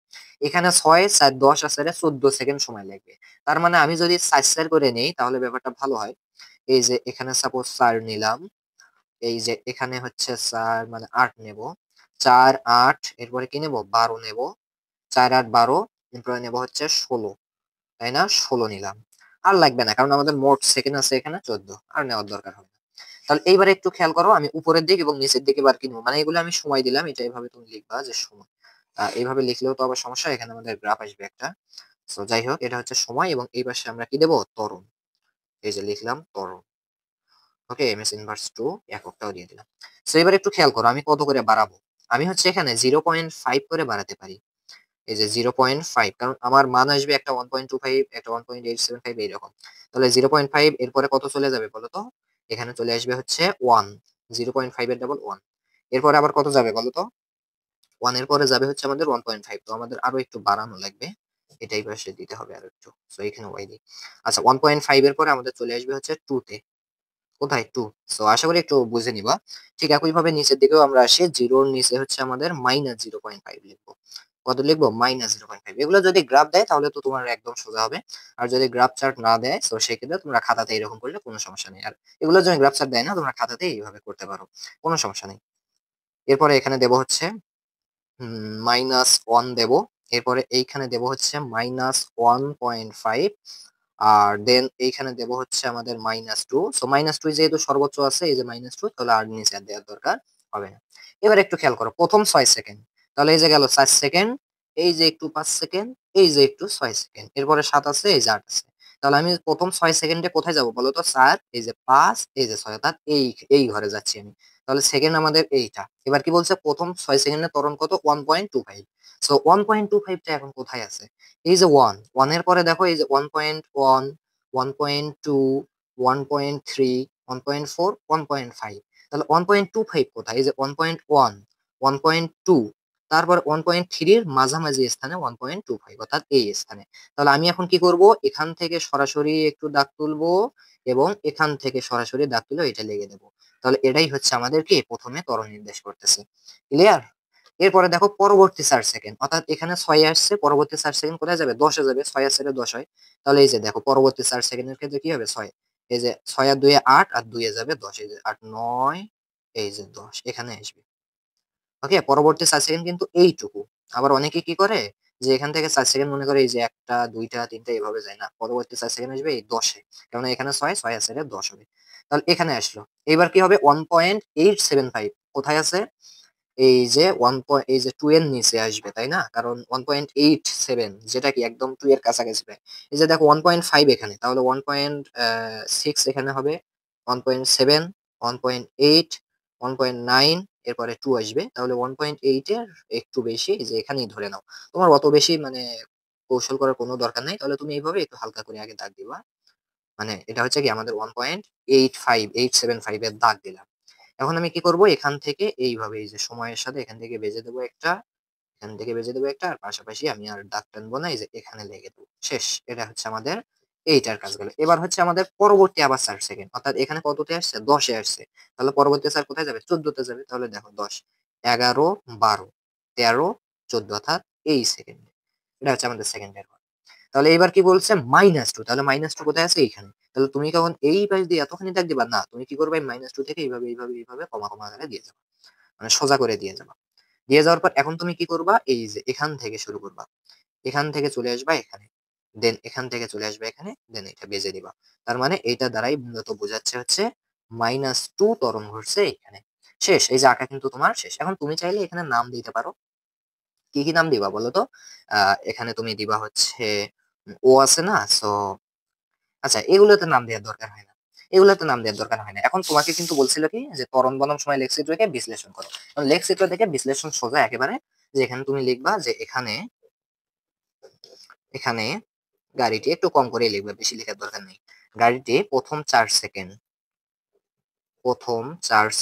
এখানে 6 4 10 আছে, 14 সেকেন্ড সময় লাগবে। তার মানে আমি যদি 4 4 করে নেই তাহলে ব্যাপারটা ভালো হয়। এই যে এখানে সাপোজ 4 নিলাম, এই যে এখানে হচ্ছে 4 মানে 8 নেব। 4 8 এরপরে কি নেব? 12 নেব। 4 8 12 এরপরে নেব হচ্ছে 16। তাই না? 16 নিলাম। আর লাগবে না, কারণ আমাদের মোট সেকেন্ড আছে এখানে 14। আর নেওয়ার দরকার হবে না। তাহলে এইবার একটু খেয়াল করো, আমি উপরের দিক এবং নিচের দিকে এবার কি নেব? মানে এগুলো আমি সময় দিলাম, এটা এভাবে তুমি লিখবা যে সময়। এইভাবে লিখলেও তো আবার সমস্যা, এখানে আমাদের গ্রাফ আসবে একটা। সো যাই হোক, এটা হচ্ছে সময় এবং এই পাশে আমরা কি দেব? ত্বরণ। এই যে লিখলাম ত্বরণ। ওকে, এমএস ইনভার্স 2 এককটাও দিয়ে দিলাম। সো এবার একটু খেয়াল করো আমি কত করে বাড়াবো। আমি হচ্ছে এখানে 0.5 করে বাড়াতে পারি। এই যে 0.5, কারণ আমার মান আসবে একটা 1.25, একটা 1.875 এইরকম। তাহলে 0.5 এরপরে কত চলে যাবে বলো তো? এখানে চলে আসবে হচ্ছে 1। 0.5 এর ডাবল 1। এরপরে আবার কত যাবে বলো তো? 1 এর পরে যাবে হচ্ছে আমাদের 1.5। তো আমাদের আরো একটু বাড়ানো লাগবে। এটাই পাশে দিতে হবে আরো একটু। সো এখানে y দিই। আচ্ছা 1.5 এর পরে আমাদের চলে আসবে হচ্ছে 2 তে। কোথায়? 2। সো আশা করি একটু বুঝে নিবা। ঠিক একইভাবে নিচের দিকেও আমরা আসি। 0 এর নিচে হচ্ছে আমাদের -0.5 লিখবো। কত লিখবো? -0.5। এগুলো যদি গ্রাফ দেয় তাহলে তো তোমার একদম সোজা হবে। আর যদি গ্রাফ চার্ট না দেয় সো সেক্ষেত্রে তোমরা খাতাতে এরকম করলে কোনো সমস্যা নেই। আর এগুলো যদি গ্রাফ চার্ট দেয় না, তোমরা খাতাতে এইভাবে করতে পারো। কোনো সমস্যা নেই। এরপরে এখানে দেব হচ্ছে -1 দেব। এরপরে এইখানে দেব হচ্ছে -1.5, আর দেন এইখানে দেব হচ্ছে আমাদের -2। সো -2 যেহেতু সর্বোচ্চ আছে, এই যে -2, তাহলে আর নিচে আর দেওয়ার দরকার হবে না। এবার একটু খেয়াল করো, প্রথম 6 সেকেন্ড। তাহলে এই যে গেল 4 সেকেন্ড, এই যে একটু 5 সেকেন্ড, এই যে একটু 6 সেকেন্ড। এরপরে 7 আছে, এই যে 8 আছে। তাহলে আমি প্রথম 6 সেকেন্ডে কোথায় যাব বলো তো? 4, এই যে 5, এই যে 6, অর্থাৎ এই ঘরে যাচ্ছি আমি। তাহলে সেকেন্ড আমাদের এইটা। এবার কি বলছে? প্রথম 6 সেকেন্ডে ত্বরণ কত? 1.25। সো 1.25 টা এখন কোথায় আছে? এই যে 1, 1 এর পরে দেখো এই যে 1.1, 1.2, 1.3, 1.4, 1.5। তাহলে 1.25 কোথায়? এই যে 1.1, 1.2, তারপর 1.3 এর মাঝামাঝি স্থানে 1.25, অর্থাৎ এই স্থানে। তাহলে আমি এখন কি করব? এখান থেকে সরাসরি একটু দাগ তুলবো এবং এখান থেকে সরাসরি দাগ তুলে এটা লিখে দেব। তাহলে এটাই হচ্ছে আমাদের কি প্রথমে ত্বরণ নির্দেশ করতেছে। ক্লিয়ার? এরপরে দেখো পরবর্তী 4 সেকেন্ড, অর্থাৎ এখানে 6 আসছে, পরবর্তী 4 সেকেন্ড কোথায় যাবে? 10 এ যাবে। 6 আর 4 এ 10 হয়। তাহলে এই যে দেখো পরবর্তী 4 সেকেন্ডের ক্ষেত্রে কি হবে? 6। এই যে 6 আর 2 এ 8, আর 2 এ যাবে 10। এই যে 8 9, এই যে 10 এখানে আসবে। ওকে, পরবর্তী 4 সেকেন্ড কিন্তু এইটুকু। আবার অনেকে কি করে যে এখান থেকে 4 সেকেন্ড মনে করে এই যে 1টা 2টা 3টা এভাবে যায় না। পরবর্তী 4 সেকেন্ড আসবে এই 10 এ। কারণ এখানে 6, 6 আর 4 এ 10 হবে। তাহলে এখানে আসলো। এবার কি হবে? 1.875 কোথায় আছে? এই যে 2 এর নিচে আসবে, তাই না? কারণ 1.87 যেটা কি একদম 2 এর কাছাকাছি প্রায়। এই যে দেখো 1.5 এখানে, তাহলে 1.6 এখানে হবে, 1.7, 1.8, 1.9, এরপরে 2 আসবে। তাহলে 1.8 এর একটু বেশি, এই যে এখানেই ধরে নাও। তোমার অত বেশি মানে কৌশল করার কোনো দরকার নাই। তাহলে তুমি এইভাবে একটু হালকা করে আগে দাগ দিবা। মানে এটা হচ্ছে কি আমাদের 1.875 এর দাগ দিলাম। এখন আমি কি করব? এখান থেকে এইভাবে এই যে সময়ের সাথে এখান থেকে বেজে দেবো একটা, এখান থেকে বেজে দেবো একটা, আর পাশাপাশি আমি আর দাগ টানবো না, এই যে এখানে লেগে দেবো। শেষ। এটা হচ্ছে আমাদের এইটার কাজ গেল। এবার হচ্ছে আমাদের পরবর্তী আবার 4 সেকেন্ড। অর্থাৎ এখানে কততে আসছে? 10 এ আসছে। তাহলে পরবর্তী 4 কোথায় যাবে? 14 তে যাবে। তাহলে দেখো 10, 11, 12, 13, 14, অর্থাৎ এই সেকেন্ডে। এটা হচ্ছে আমাদের সেকেন্ডের ঘর। তাহলে এবার কি বলছে? -2। তাহলে -2 কোথায় আছে? এইখানে। তাহলে তুমি কখন এই পাশ দিয়ে এতখানি দাগ দিবা? না, তুমি কি করবে? -2 থেকে এইভাবে কমা, কমা আকারে দিয়ে যাবা। মানে সোজা করে দিয়ে যাবা। দিয়ে যাওয়ার পর এখন তুমি কি করবা? এই যে এখান থেকে শুরু করবা। এখান থেকে চলে আসবা এখানে। দেন এখান থেকে চলে আসবে এখানে, দেন এটা বেজে দিবা। তার মানে এইটা দ্বারাই মূলত বোঝাচ্ছে হচ্ছে -2 ত্বরণ ঘটছে এখানে। শেষ। এই যে আঁকা কিন্তু তোমার শেষ। এখন তুমি চাইলে এখানে নাম দিতে পারো। কি কি নাম দিবা বলো তো? এখানে তুমি দিবা হচ্ছে ও আছে না, সো আচ্ছা এগুলোতে নাম দেওয়ার দরকার হয় না, এগুলোতে নাম দেওয়ার দরকার হয় না। এখন তোমাকে কিন্তু বলছিল কি যে ত্বরণ বনাম সময় লেখচিত্রকে বিশ্লেষণ করো। লেখচিত্র থেকে বিশ্লেষণ সোজা একেবারে, যে এখানে তুমি লিখবা যে এখানে এখানে গাড়িটি একটু কম করে লিখবে, বেশি লেখার দরকার নেই। গাড়িটি প্রথম 4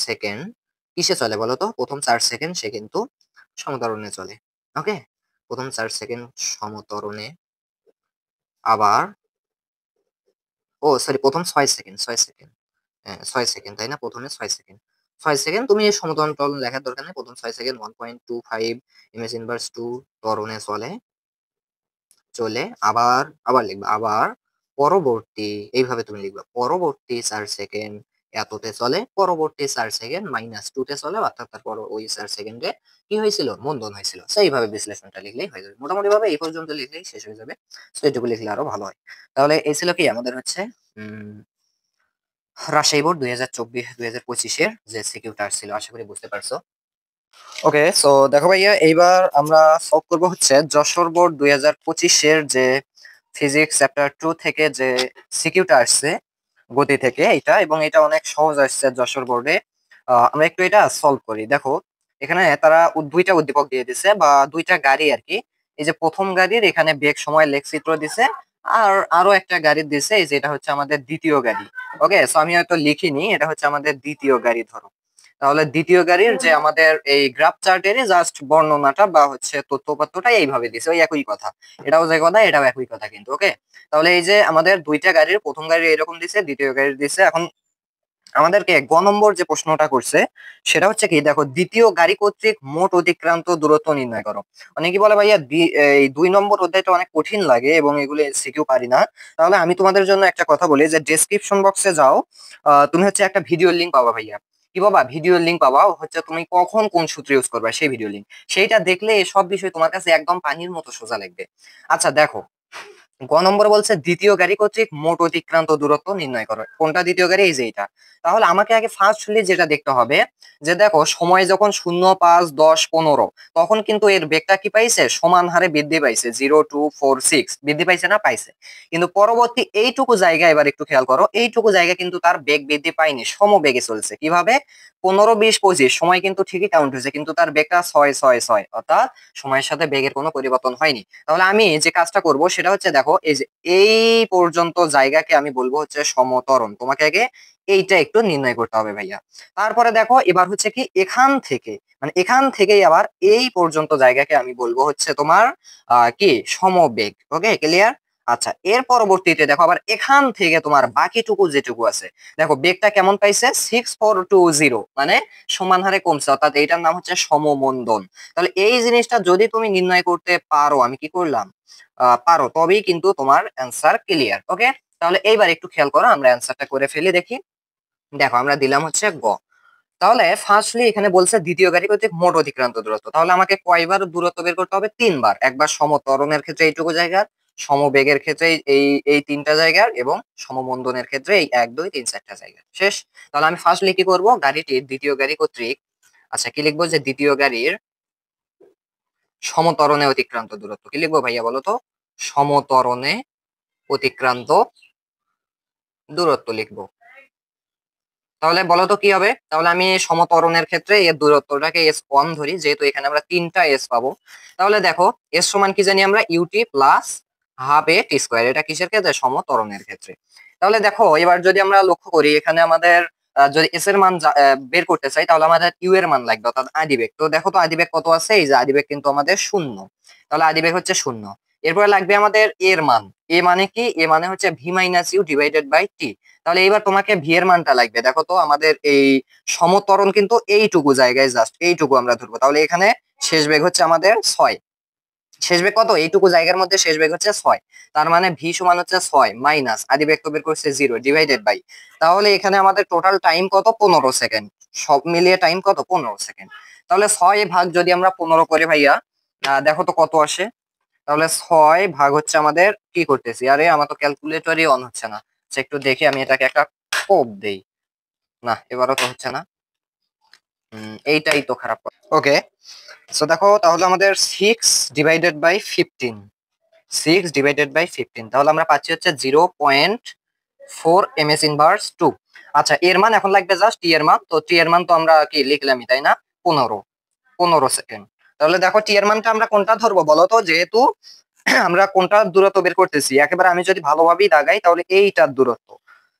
সেকেন্ড কিসে চলে বলো তো? প্রথম 4 সেকেন্ড সে কিন্তু সমতরণে চলে। ওকে, প্রথম 4 সেকেন্ড সমতরণে। আবার ও সরি, প্রথম 6 সেকেন্ড, 6 সেকেন্ড, হ্যাঁ 6 সেকেন্ড, তাই না? প্রথমে 6 সেকেন্ড, 6 সেকেন্ড তুমি সমতরণ ত্বরণ লেখার দরকার নেই। প্রথম 6 সেকেন্ড 1.25 ইমেজ ইনভার্স 2 ত্বরণে চলে, চলে আবার আবার লিখবা, আবার পরবর্তী, এইভাবে তুমি লিখবা পরবর্তী 4 সেকেন্ড এততে চলে, পরবর্তী 4 সেকেন্ড -2 তে চলে, অর্থাৎ তারপর ওই 4 সেকেন্ডে কি হয়েছিল? মন্দন হয়েছিল। তো এইভাবে বিশ্লেষণটা লিখলেই হয়ে যাবে, মোটামুটি ভাবে এই পর্যন্ত লিখলেই শেষ হয়ে যাবে। তো এটুকু লিখলে আরো ভালো হয়। তাহলে এই ছিল কি আমাদের হচ্ছে উম রাজশাহী বোর্ড 2024-2025 যে সিকিউটা ছিল, আশা করি বুঝতে পারছো। ওকে, সো দেখো ভাইয়া, এইবার আমরা সলভ করব হচ্ছে যশোর বোর্ড 2025 যে ফিজিক্স চ্যাপ্টার 2 থেকে যে সিকিউটা আসছে গতি থেকে, এটা এবং এটা অনেক সহজ আসছে যশোর বোর্ডে। আমরা একটু এটা সলভ করি। দেখো এখানে তারা দুইটা উদ্দীপক দিয়ে দিছে, বা দুইটা গাড়ি আর কি। এই যে প্রথম গাড়ির এখানে বেগ সময় লেখচিত্র দিছে, আর আরো একটা গাড়ির দিছে, এই যে এটা হচ্ছে আমাদের দ্বিতীয় গাড়ি। ওকে, সো আমি হয়তো লিখিনি, এটা হচ্ছে আমাদের দ্বিতীয় গাড়ি ধরো। তাহলে দ্বিতীয় গাড়ির যে আমাদের এই গ্রাফ চার্টের জাস্ট বর্ণনাটা বা হচ্ছে তথ্যপত্রটা এইভাবে দিছে, ওই একই কথা, এটাও যে কথা এটাও একই কথা কিন্তু। ওকে, তাহলে এই যে আমাদের দুইটা গাড়ির, প্রথম গাড়ির এরকম দিছে, দ্বিতীয় গাড়ির দিছে। এখন আমাদেরকে গ নম্বর যে প্রশ্নটা করছে সেটা হচ্ছে কি, দেখো দ্বিতীয় গাড়ি কর্তৃক মোট অতিক্রান্ত দূরত্ব নির্ণয় করো। অনেকে বলে ভাইয়া এই 2 নম্বর অধ্যায়টা অনেক কঠিন লাগে এবং এগুলো সিকিউ পারি না। তাহলে আমি তোমাদের জন্য একটা কথা বলি, যে ডেসক্রিপশন বক্সে যাও, তুমি হচ্ছে একটা ভিডিও লিংক পাবা ভাইয়া। কি বাবা? ভিডিও লিংক পাবা, হচ্ছে তুমি কখন কোন সূত্র ইউজ করবা সেই ভিডিও লিংক। সেইটা দেখলে সব বিষয় তোমার কাছে একদম পানির মতো সোজা লাগবে। আচ্ছা দেখো, গ নম্বর বলছে দ্বিতীয় গাড়ি কর্তৃক মোট অতিক্রান্ত দূরত্ব নির্ণয় করো। কোনটা দ্বিতীয় গাড়ি? এই যে এটা। তাহলে আমাকে আগে ফার্স্টলি যেটা দেখতে হবে, যে দেখো সময় যখন 0, 5, 10, 15, তখন কিন্তু এর বেগটা কি পাইছে? সমান হারে বৃদ্ধি পাইছে, 0, 2, 4, 6 বৃদ্ধি পাইছে না? পাইছে। কিন্তু পরবর্তী এইটুকু জায়গা এবার একটু খেয়াল করো, এইটুকু জায়গা কিন্তু তার বেগ বৃদ্ধি পায়নি, সমবেগে চলছে। কিভাবে? 15, 20, 25 সময় কিন্তু ঠিকই কাউন্ট হয়েছে, কিন্তু তার বেগটা 6, 6, 6, অর্থাৎ সময়ের সাথে বেগের কোনো পরিবর্তন হয়নি। তাহলে আমি যে কাজটা করব সেটা হচ্ছে, দেখো এই যে এই পর্যন্ত জায়গাকে আমি বলবো হচ্ছে সমতরণ। তোমাকে আগে এইটা একটু নির্ণয় করতে হবে ভাইয়া। তারপরে দেখো এবার হচ্ছে কি, এখান থেকে মানে এখান থেকেই আবার এই পর্যন্ত জায়গাকে আমি বলবো হচ্ছে তোমার কি সমবেগ। ওকে, ক্লিয়ার? আচ্ছা, এর পরবর্তীতে দেখো আবার এখান থেকে তোমার বাকিটুকু যেটুকু আছে, দেখো বেগটা কেমন পাইছে? 6420, মানে সমান হারে কমছে, অর্থাৎ এইটার নাম হচ্ছে সমমন্দন। তাহলে এই জিনিসটা যদি তুমি নির্ণয় করতে পারো, আমি কি করলাম, পারো, তবেই কিন্তু তোমার অ্যান্সার ক্লিয়ার। ওকে, তাহলে এইবার একটু খেয়াল করো, আমরা অ্যান্সারটা করে ফেলি দেখি। দেখো আমরা দিলাম হচ্ছে গ। তাহলে ফার্স্টলি এখানে বলছে দ্বিতীয় গাড়ি কর্তৃক মোট অতিক্রান্ত দূরত্ব। তাহলে আমাকে কয়বার দূরত্ব বের করতে হবে? 3বার। একবার সমত্বরণের ক্ষেত্রে এইটুকু জায়গার, সমবেগের ক্ষেত্রে এই এই 3টা জায়গার, এবং সমমন্দনের ক্ষেত্রে এই 1, 2, 3, 4টা জায়গা। শেষ। তাহলে আমি ফার্স্টলি কি করব, গাড়িটির দ্বিতীয় গাড়ি কর্তৃক, আচ্ছা কি লিখবো, যে দ্বিতীয় গাড়ির সমতরণে অতিক্রান্ত দূরত্ব। কি লিখবো ভাইয়া বলো তো? সমতরণে অতিক্রান্ত দূরত্ব লিখবো। তাহলে বলো তো কি হবে? তাহলে আমি সমতরণের ক্ষেত্রে এর দূরত্বটাকে s1 ধরি, যেহেতু এখানে আমরা 3টা s পাবো। তাহলে দেখো s সমান কি জানি আমরা? ut plus half a t square. এটা কিসের ক্ষেত্রে? সমতরণের ক্ষেত্রে। তাহলে দেখো এবার যদি আমরা লক্ষ্য করি, এখানে আমাদের যদি s এর মান বের করতে চাই, তাহলে আমাদের u এর মান লাগবে, অর্থাৎ আদিবেগ। তো দেখো তো আদিবেগ কত আছে? এই যে আদিবেগ কিন্তু আমাদের 0। তাহলে আদিবেগ হচ্ছে 0। এরপরে লাগবে আমাদের এর মান। এ মানে কি? এ মানে হচ্ছে v minus u divided by t. তাহলে এবার তোমাকে ভি এর মানটা লাগবে। দেখো তো আমাদের এই সমতরণ কিন্তু এইটুকু জায়গায়, জাস্ট এইটুকু আমরা ধরবো। তাহলে এখানে শেষ বেগ হচ্ছে আমাদের 6। শেষ বেগ কত? এইটুকু জায়গার মধ্যে শেষ বেগ হচ্ছে 6। তার মানে ভি সমান হচ্ছে 6 মাইনাস আদি বেগ তো বের করছে 0 ডিভাইডেড বাই। তাহলে এখানে আমাদের টোটাল টাইম কত? 15 সেকেন্ড। সব মিলিয়ে টাইম কত? 15 সেকেন্ড। তাহলে 6 ভাগ যদি আমরা 15 করে ভাইয়া, দেখো তো কত আসে। তাহলে 6 ভাগ হচ্ছে আমাদের, কি করতেছি, আরে আমার তো ক্যালকুলেটরই অন হচ্ছে না। একটু দেখি, আমি এটাকে একটা কোপ দেই। না, এবারও তো হচ্ছে না। এইটাই তো খারাপ। ওকে, সো দেখো তাহলে আমাদের 6/15, তাহলে আমরা পাচ্ছি হচ্ছে 0.4 ms ইনভার্স 2। আচ্ছা, এর মান এখন লাগবে জাস্ট টি এর মান। তো টি এর মান তো আমরা কি লিখলামই, তাই না? 15 সেকেন্ড। তাহলে দেখো টি এর মানটা আমরা কোনটা ধরবো বলো তো, যেহেতু আমরা কোনটা দূরত্ব বের করতেছি, একেবারে আমি যদি ভালোভাবেই দাগাই তাহলে এইটার দূরত্ব।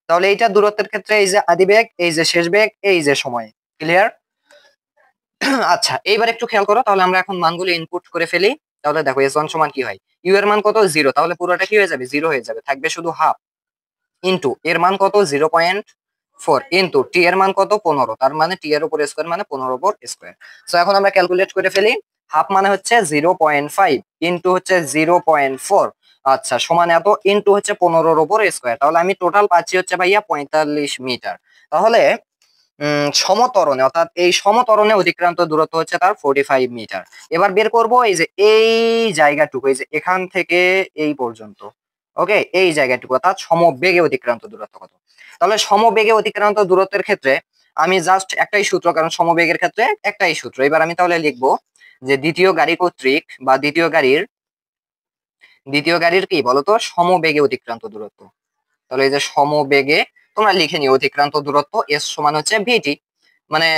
তাহলে এইটার দূরত্বের ক্ষেত্রে এই যে আদি বেগ, এই যে শেষ বেগ, এই যে সময়। ক্লিয়ার? আচ্ছা, এইবার একটু খেয়াল করো, তাহলে আমরা এখন মানগুলো ইনপুট করে ফেলি। তাহলে দেখো s1 সমান কি হয়, ইউ এর মান কত 0, তাহলে পুরোটা কি হয়ে যাবে, 0 হয়ে যাবে, থাকবে শুধু হাফ। ইন্টু এর মান কত 0.4, ইন্টু টি এর মান কত 15, তার মানে টি এর উপর স্কোয়ার মানে 15 উপর স্কোয়ার। সো এখন আমরা ক্যালকুলেট করে ফেলি। হাফ মানে হচ্ছে 0.5 ইন্টু হচ্ছে 0.4, আচ্ছা, সমান এত, ইন্টু হচ্ছে 15 উপর স্কোয়ার। তাহলে আমি টোটাল পাচ্ছি হচ্ছে ভাইয়া 45 মিটার। তাহলে সমতরণে, অর্থাৎ এই সমতরণে অতিক্রান্ত দূরত্ব হচ্ছে তার 45 মিটার। এবার বের করব এই যে এই জায়গাটুকু, এই যে এখান থেকে এই পর্যন্ত। ওকে, এই জায়গাটুকু অর্থাৎ সমবেগে অতিক্রান্ত দূরত্ব কত। তাহলে সমবেগে অতিক্রান্ত দূরত্বের ক্ষেত্রে আমি জাস্ট একটাই সূত্র, কারণ সমবেগের ক্ষেত্রে একটাই সূত্র। এবার আমি তাহলে লিখবো যে দ্বিতীয় গাড়ি কর্তৃক বা দ্বিতীয় গাড়ির কি বলতো সমবেগে অতিক্রান্ত দূরত্ব। তাহলে এই যে সমবেগে তোমরা লিখে নিও অতিক্রান্ত দূরত্ব এস সমান হচ্ছে ভিটি। মানে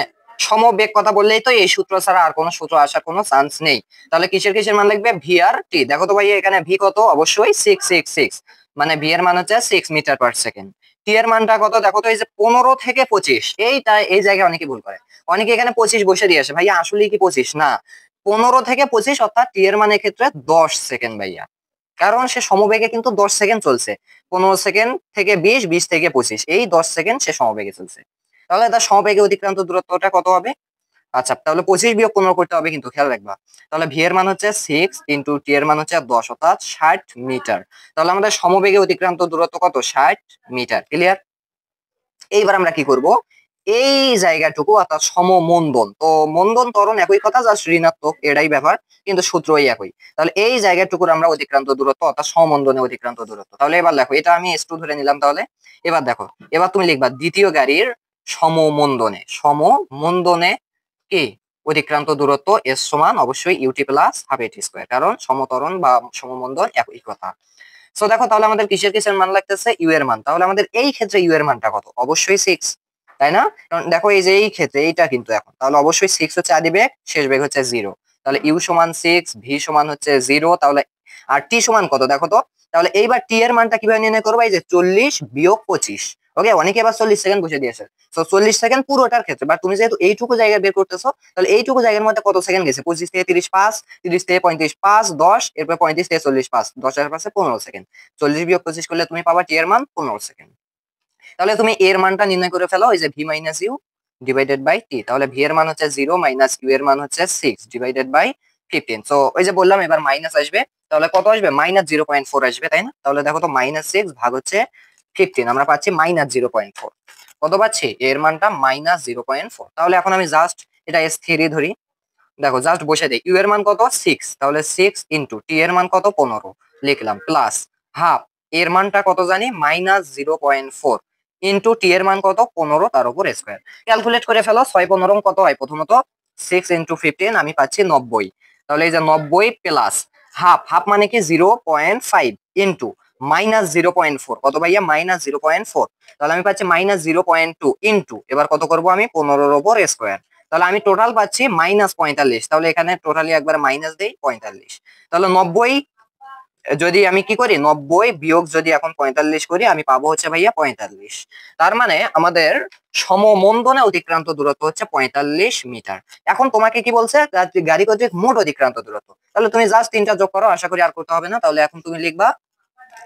সমবেগ কথা বললেই তো এই সূত্র ছাড়া আর কোনো সূত্র আসার কোনো চান্স নেই। তাহলে কিসের কিসের মান লিখবে, ভি আর টি। দেখো তো ভাই এখানে ভি কত, অবশ্যই 666, মানে ভি এর মান হচ্ছে 6 মিটার পার সেকেন্ড। টি এর মানটা কত দেখো তো, এই যে 15 থেকে 25, এইটা এই জায়গায় অনেকে ভুল করে। অনেকে এখানে 25 বসে দিয়ে আসে, ভাইয়া আসলে কি 25 না, 15 থেকে 25, অর্থাৎ টি এর মানের ক্ষেত্রে 10 সেকেন্ড ভাইয়া। কারণ সে সমবেগে কিন্তু 10 সেকেন্ড চলছে। 15 সেকেন্ড থেকে 20, 20 থেকে 25, এই 10 সেকেন্ড সে সমবেগে চলছে। তাহলে তার সমবেগে অতিক্রান্ত দূরত্বটা কত হবে? আচ্ছা, তাহলে 25 - 15 করতে হবে, কিন্তু খেয়াল রাখবা। তাহলে ভি এর মান হচ্ছে 6 ইন্টু টি এর মান হচ্ছে 10, অর্থাৎ 60 মিটার। তাহলে আমাদের সমবেগে অতিক্রান্ত দূরত্ব কত, 60 মিটার। ক্লিয়ার? এইবার আমরা কি করব, এই জায়গাটুকু অর্থাৎ সমমন্দন, তো মন্দন ত্বরণ একই কথা, জাস্ট ঋণাত্মক এটাই ব্যাপার, কিন্তু সূত্রই একই। তাহলে এই জায়গাটুকুর আমরা অতিক্রান্ত দূরত্ব অর্থাৎ সমমন্দনে অতিক্রান্ত দূরত্ব। তাহলে এবার দেখো, এটা আমি S2 ধরে নিলাম। তাহলে এবার দেখো, এবার তুমি লিখবা দ্বিতীয় গাড়ির সমমন্দনে কি অতিক্রান্ত দূরত্ব এস সমান অবশ্যই ইউটি প্লাস হাফ এটি স্কোয়ার, কারণ সমতরণ বা সমমন্দন একই কথা। সো দেখো তাহলে আমাদের কিসের কিসের মান লাগতেছে, ইউ এর মান। তাহলে আমাদের এই ক্ষেত্রে ইউ এর মানটা কত, অবশ্যই 6, তাই না? কারণ দেখো এই যে এই ক্ষেত্রে এইটা কিন্তু এখন, তাহলে অবশ্যই 6 হচ্ছে আদি বেগ, শেষ বেগ হচ্ছে 0। তাহলে ইউ সমান 6, ভি সমান হচ্ছে 0, তাহলে আর টি সমান কত দেখো তো। তাহলে এইবার টি এর মানটা কিভাবে নির্ণয় করবো, এই যে 40 বিয়োগ 25। ওকে, অনেকে এবার 40 সেকেন্ড বসে দিয়েছে। তো 40 সেকেন্ড পুরোটার ক্ষেত্রে, বা তুমি যেহেতু এইটুকু জায়গা বের করতেছো, তাহলে এইটুকু জায়গার মধ্যে কত সেকেন্ড গেছে, 25 থেকে 30 5, 30 থেকে 35 5, 10, এরপর 35 থেকে 40 5, 10 এর পাশে 15 সেকেন্ড। 40 বিয়োগ 25 করলে তুমি পাবা টি এর মান 15 সেকেন্ড। তাহলে তুমি এর মানটা নির্ণয় করে ফেলো, এই যে v minus u divided by t. তাহলে ভি এর মান হচ্ছে 0 মাইনাস ইউ এর মান হচ্ছে 6 ডিভাইডেড বাই 15। সো ওই যে বললাম এবার মাইনাস আসবে, তাহলে কত আসবে, -0.4 আসবে, তাই না? তাহলে দেখো তো -6 ভাগ হচ্ছে 15, আমরা পাচ্ছি -0.4। কত পাচ্ছি, এর মানটা -0.4। তাহলে এখন আমি জাস্ট এটা S3 ধরি। দেখো জাস্ট বসে দেই, ইউ এর মান কত 6, তাহলে 6 ইন্টু টি এর মান কত 15 লিখলাম, প্লাস হাফ এর মানটা কত জানি -0.4 ইন্টু টি এর মান কত 15, তার উপর স্কোয়ার। ক্যালকুলেট করে ফেলো, 6 15 কত হয়, প্রথমত 6 ইন্টু 15 আমি পাচ্ছি 90। তাহলে এই যে 90 প্লাস হাফ, হাফ মানে কি 0.5 ইন্টু -0.4, কত ভাইয়া -0.4। তাহলে আমি পাচ্ছি -0.2 ইন্টু, এবার কত করব আমি 15 উপর স্কোয়ার। তাহলে আমি টোটাল পাচ্ছি -45। তাহলে এখানে টোটালি একবার মাইনাস দেই 45। তাহলে 90 যদি আমি কি করি, 90 বিয়োগ যদি এখন 45 করি, আমি পাবো হচ্ছে ভাইয়া 45। তার মানে আমাদের সমমন্দনে অতিক্রান্ত দূরত্ব হচ্ছে 45 মিটার। এখন তোমাকে কি বলছে, গাড়ি কর্তৃক মোট অতিক্রান্ত দূরত্ব। তাহলে তুমি জাস্ট তিনটা যোগ করো, আশা করি আর করতে হবে না। তাহলে এখন তুমি লিখবা,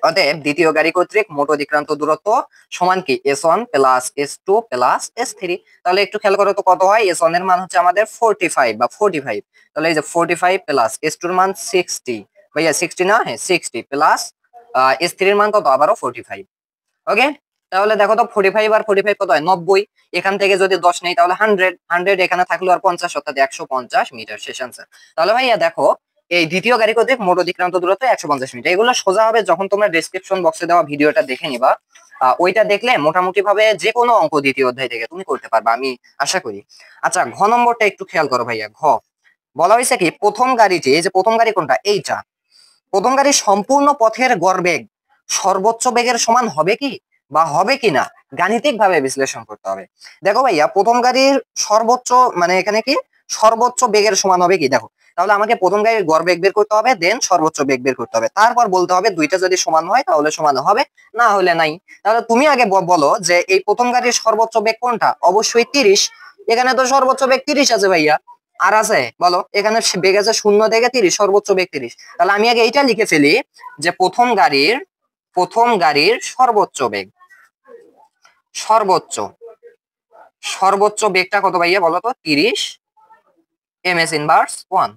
অতএব দ্বিতীয় গাড়ি কর্তৃক মোট অতিক্রান্ত দূরত্ব সমান কি S1 plus S2 plus S3। তাহলে একটু খেয়াল করো তো কত হয়, S1 এর মান হচ্ছে আমাদের 45 বা 45। তাহলে এই যে 45 প্লাস S2 এর মান 60, ভাইয়া 60 না, হ্যাঁ 60 প্লাস S3 এর মান কত, আবারও 45। ওকে, তাহলে দেখো তো 45 আর 45 কত হয়, 90। এখান থেকে যদি 10 নেই তাহলে 100, 100 এখানে থাকলো আর 50, অর্থাৎ 150 মিটার, শেষ আনসার। তাহলে ভাইয়া দেখো এই দ্বিতীয় গাড়ি কর্তৃক মোট অতিক্রান্ত দূরত্ব 150 মিটার। এগুলো সোজা হবে যখন তোমরা ডেসক্রিপশন বক্সে দেওয়া ভিডিওটা দেখে নিবা, ওইটা দেখলে মোটামুটি ভাবে যে কোনো অঙ্ক দ্বিতীয় অধ্যায় থেকে তুমি করতে পারবা, আমি আশা করি। আচ্ছা, ঘ নম্বরটা একটু খেয়াল করো ভাইয়া। ঘ বলা হয়েছে কি, প্রথম গাড়িটি, এই যে প্রথম গাড়ি কোনটা, এইটা, প্রথম গাড়ির সম্পূর্ণ পথের গড় বেগ সর্বোচ্চ বেগের সমান হবে কি বা হবে কিনা গাণিতিক ভাবে বিশ্লেষণ করতে হবে। দেখো ভাইয়া, প্রথম গাড়ির সর্বোচ্চ মানে এখানে কি সর্বোচ্চ বেগের সমান হবে কি, দেখো তাহলে আমাকে প্রথম গাড়ির গড় বেগ বের করতে হবে, দেন সর্বোচ্চ বেগ বের করতে হবে, তারপর বলতে হবে দুইটা যদি সমান হয় তাহলে সমান হবে, না হলে নাই। তাহলে তুমি আগে বলো যে এই প্রথম গাড়ির সর্বোচ্চ বেগ কোনটা, অবশ্যই 30। এখানে তো সর্বোচ্চ বেগ 30 আছে ভাইয়া, আর আছে বলো, এখানে বেগ আছে 0 থেকে 30, সর্বোচ্চ বেগ 30। তাহলে আমি আগে এইটা লিখে ফেলি যে প্রথম গাড়ির সর্বোচ্চ বেগ, সর্বোচ্চ বেগটা কত ভাইয়া বলো তো, 30 ms ইনভার্স 1।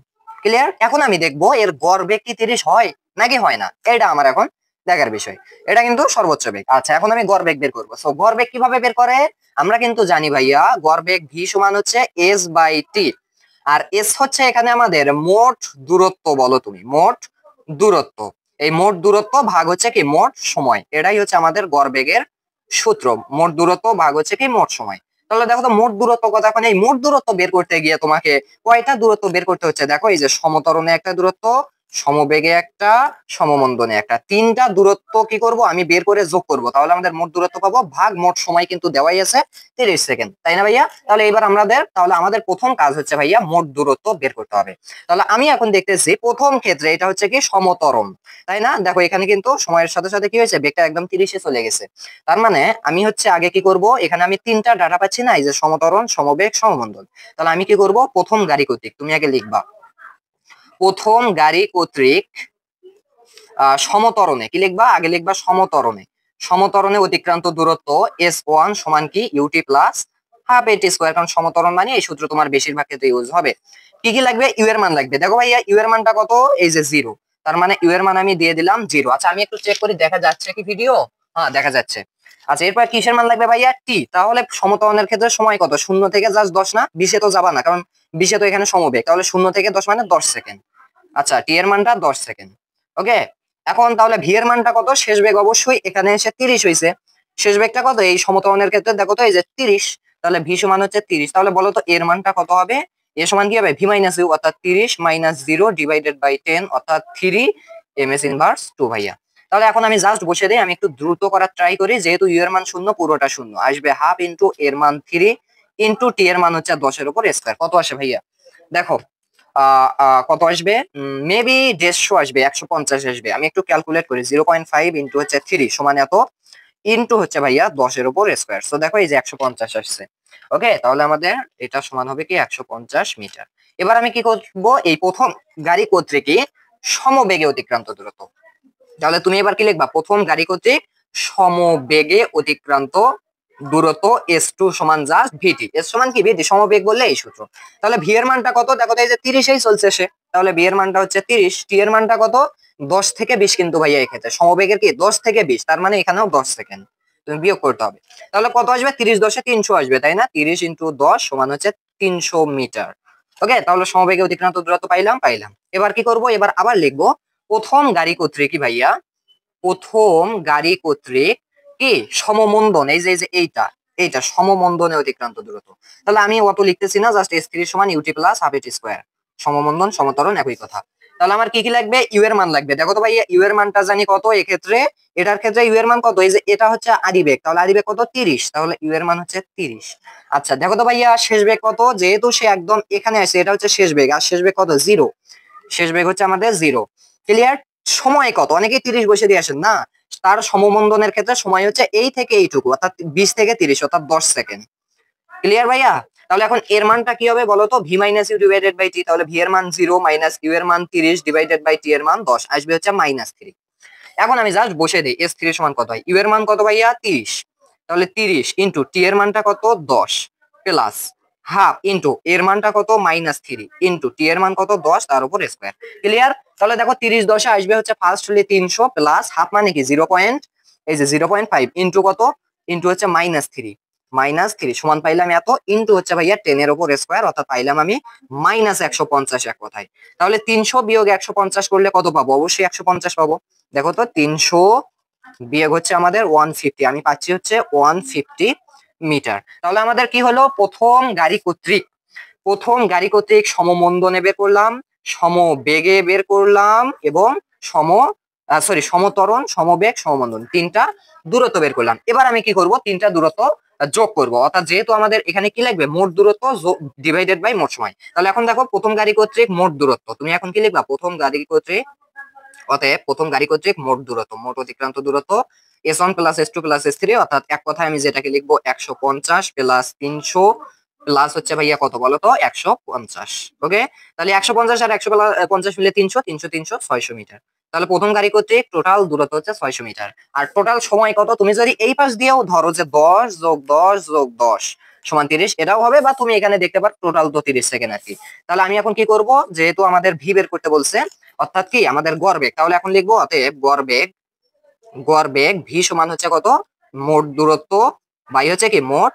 ক্লিয়ার? এখন আমি দেখবো এর গড় বেগ কি 30 হয় নাকি হয় না, এটা আমার এখন দেখার বিষয়। এটা কিন্তু সর্বোচ্চ বেগ। আচ্ছা, এখন আমি গড় বেগ বের করবো। সো গড় বেগ কিভাবে বের করে, আমরা কিন্তু জানি ভাইয়া গড় বেগ v সমান হচ্ছে s/t, আর এস হচ্ছে এখানে আমাদের মোট দূরত্ব। বলো তুমি মোট দূরত্ব, এই মোট দূরত্ব ভাগ হচ্ছে কি মোট সময়, এটাই হচ্ছে আমাদের গড় বেগের সূত্র। মোট দূরত্ব ভাগ হচ্ছে কি মোট সময়। তাহলে দেখো তো মোট দূরত্ব কত, এখন এই মোট দূরত্ব বের করতে গিয়ে তোমাকে কয়টা দূরত্ব বের করতে হচ্ছে, দেখো এই যে সমতরণে একটা দূরত্ব, সমবেগে একটা, সমমন্দনে একটা, 3টা দূরত্ব কি করব আমি বের করে যোগ করব, তাহলে আমাদের মোট দূরত্ব পাবো ভাগ মোট সময় কিন্তু দেওয়াই আছে 30 সেকেন্ড, তাই না ভাইয়া? তাহলে এবার আমাদের প্রথম কাজ হচ্ছে ভাইয়া মোট দূরত্ব বের করতে হবে। তাহলে আমি এখন দেখতেছি প্রথম ক্ষেত্রে এটা হচ্ছে কি সমতরণ, তাই না? দেখো এখানে কিন্তু সময়ের সাথে সাথে কি হয়েছে, বেগটা একদম 30-এ চলে গেছে। তার মানে আমি হচ্ছে আগে কি করব, এখানে আমি 3টা ডাটা পাচ্ছি না, এই যে সমতরণ, সমবেগ, সমমন্দন। তাহলে আমি কি করব, প্রথম গাড়ি কর্তৃক, তুমি আগে লিখবা প্রথম গাড়ি কর্তৃক সমতরণে, কি লিখবা আগে, লিখবা সমতরণে অতিক্রান্ত দূরত্ব s1 সমান কি ut plus half at square, কারণ সমতরণ মানে এই সূত্র তোমার বেশিরভাগ ক্ষেত্রে ইউজ হবে। কি কি লাগবে, ইউ এর মান লাগবে। দেখো ভাইয়া ইউ এর মানটা কত, এই যে 0, তার মানে ইউ এর মান আমি দিয়ে দিলাম 0। আচ্ছা, আমি একটু চেক করি দেখা যাচ্ছে কি ভিডিও, হ্যাঁ দেখা যাচ্ছে। আচ্ছা, এরপর কিসের মান লাগবে ভাইয়া, টি। তাহলে সমতরণের ক্ষেত্রে সময় কত, 0 থেকে জাস্ট 10 না, 20-এ তো যাবা না, কারণ 20-এ তো এখানে সমবেগ, তাহলে 0 থেকে 10 মানে 10 সেকেন্ড। আচ্ছা, টি এর মানটা 10 সেকেন্ড। ওকে, এখন তাহলে ভি এর মানটা কত, শেষ বেগ অবশ্যই এখানে এসে 30 হয়েছে, শেষ বেগটা কত এই সমতরণের ক্ষেত্রে, দেখো তো এই যে 30, তাহলে ভি সমান হচ্ছে 30। তাহলে বলো তো এর মানটা কত হবে, এর সমান কি হবে, ভি মাইনাস ইউ অর্থাৎ 30 মাইনাস 0 ডিভাইডেড বাই 10 অর্থাৎ 3 ms ইনভার্স 2 ভাইয়া। তাহলে এখন আমি জাস্ট বসে দিই, আমি একটু দ্রুত করার ট্রাই করি, যেহেতু ইউ এর মান 0, পুরোটা 0 আসবে, হাফ ইন্টু এর মান 3 ইন্টু টি এর মান হচ্ছে 10-এর উপর স্কয়ার, কত আসে ভাইয়া দেখো, কত আসবে, মেবি 150 আসবে, 150 আসবে। আমি একটু ক্যালকুলেট করি, 0.5 ইন্টু হচ্ছে 3 সমান এত, ইন্টু হচ্ছে ভাইয়া 10-এর উপর স্কয়ার। সো দেখো এই যে 150 আসছে। ওকে, তাহলে আমাদের এটা সমান হবে কি 150 মিটার। এবার আমি কি করবো, এই প্রথম গাড়ি কর্তৃক সমবেগে অতিক্রান্ত দূরত্ব, তাহলে তুমি এবার কি লিখবা, প্রথম গাড়ি কর্তৃক সমবেগে অতিক্রান্ত দূরত্ব s2 সমান জাস্ট ভিটি, s সমান কি ভিটি, সমবেগ বললে এই সূত্র। তাহলে ভি এর মানটা কত, দেখো তো এই যে 30-এই চলছে সে, তাহলে ভি এর মানটা হচ্ছে 30, টি এর মানটা কত 10 থেকে 20 কিন্তু ভাইয়া এক্ষেত্রে সমবেগের কি 10 থেকে 20, তার মানে এখানেও 10 সেকেন্ড তুমি বিয়োগ করতে হবে। তাহলে কত আসবে, 30 10-এ 300 আসবে, তাই না? 30 ইন্টু 10 সমান হচ্ছে 300 মিটার। ওকে, তাহলে সমবেগে অতিক্রান্ত দূরত্ব পাইলাম। এবার কি করব, এবার আবার লিখবো প্রথম গাড়ি কর্তৃক কি ভাইয়া, প্রথম গাড়ি কর্তৃক কি সমমন্দন, এই যে এইটা সমমন্দনে অতিক্রান্ত দূরত্ব। তাহলে আমি অত লিখতেছি না, জাস্ট s3 সমান ut plus half at square, সমমন্দন সমতরণ একই কথা। তাহলে আমার কি কি লাগবে, ইউ এর মান লাগবে। দেখো তো ভাইয়া ইউ এর মানটা জানি কত, এক্ষেত্রে এটার ক্ষেত্রে ইউ এর মান কত, এই যে এটা হচ্ছে আদি বেগ, তাহলে আদি বেগ কত 30, তাহলে ইউ এর মান হচ্ছে 30। আচ্ছা দেখো তো ভাইয়া শেষ বেগ কত, যেহেতু সে একদম এখানে আসে, এটা হচ্ছে শেষ বেগ, আর শেষ বেগ কত 0, শেষ বেগ হচ্ছে আমাদের 0। ক্লিয়ার? সময় কত, অনেকেই 30 বসে দিয়ে আসেন না, তার সমমন্দনের ক্ষেত্রে সময় হচ্ছে এই থেকে এইটুকু, অর্থাৎ 20 থেকে 30 অর্থাৎ 10 সেকেন্ড। ক্লিয়ার ভাইয়া? তাহলে এখন এর মানটা কি হবে বলো তো, v minus u divided by t, তাহলে ভি এর মান 0 মাইনাস ইউ এর মান 30 ডিভাইডেড বাই টি এর মান 10 আসবে হচ্ছে -3। এখন আমি জাস্ট বসে দিই s3 সমান কত হয়, ইউ এর মান কত ভাইয়া 30, তাহলে 30 ইন্টু টি এর মানটা কত 10 প্লাস হাফ ইন্টু এর মানটা কত -3 ইন্টু টি এর মান কত 10 তার উপর স্কয়ার। ক্লিয়ার? তাহলে দেখো 30 10-এ আসবে হচ্ছে ফার্স্ট হলে 300 প্লাস হাফ মানে কি 0. এই যে 0.5 ইন্টু কত, ইন্টু হচ্ছে -3 -3 সমান পাইলাম এত, ইন্টু হচ্ছে ভাইয়া 10 এর উপর স্কয়ার, অর্থাৎ পাইলাম আমি -150 এক কথায়। তাহলে 300 বিয়োগ 150 করলে কত পাবো? অবশ্যই 150 পাবো। দেখো তো 300 বিয়োগ হচ্ছে আমাদের 150, আমি পাচ্ছি হচ্ছে 150 মিটার। তাহলে আমাদের কি হলো? প্রথম গাড়ি কর্তৃক সমমন্দনে বের করলাম, সমবেগে বের করলাম এবং সমত্বরণ, সমবেগ, সমমন্দন, তিনটা দূরত্ব বের করলাম। এবার আমি কি করব? তিনটা দূরত্ব যোগ করব, অর্থাৎ যেহেতু আমাদের এখানে কি লাগবে? মোট দূরত্ব ডিভাইডেড বাই মোট সময়। তাহলে এখন দেখো প্রথম গাড়ি কর্তৃক মোট দূরত্ব, তুমি এখন কি লিখবা? প্রথম গাড়ি কর্তৃক, অতএব প্রথম গাড়ি কর্তৃক মোট দূরত্ব, মোট অতিক্রান্ত দূরত্ব s1 plus s2 plus s3, অর্থাৎ এক কথায় আমি যেটাকে লিখবো 150 প্লাস 300 প্লাস হচ্ছে ভাইয়া কত বলো তো? 150। ওকে, তাহলে 150 আর 150 মিলে 300, 300 300 600 মিটার। তাহলে প্রথম গাড়ি কর্তৃক টোটাল দূরত্ব হচ্ছে 600 মিটার। আর টোটাল সময় কত? তুমি যদি এই পাশ দিয়েও ধরো যে 10 যোগ 10 যোগ 10 সমান 30, এটাও হবে, বা তুমি এখানে দেখতে পারো টোটাল তো 30 সেকেন্ড আর কি। তাহলে আমি এখন কি করব? যেহেতু আমাদের ভি বের করতে বলছে, অর্থাৎ কি আমাদের গড়বেগ, তাহলে এখন লিখবো অতএব গড়বেগ ভি সমান হচ্ছে কত? মোট দূরত্ব বাই হচ্ছে কি মোট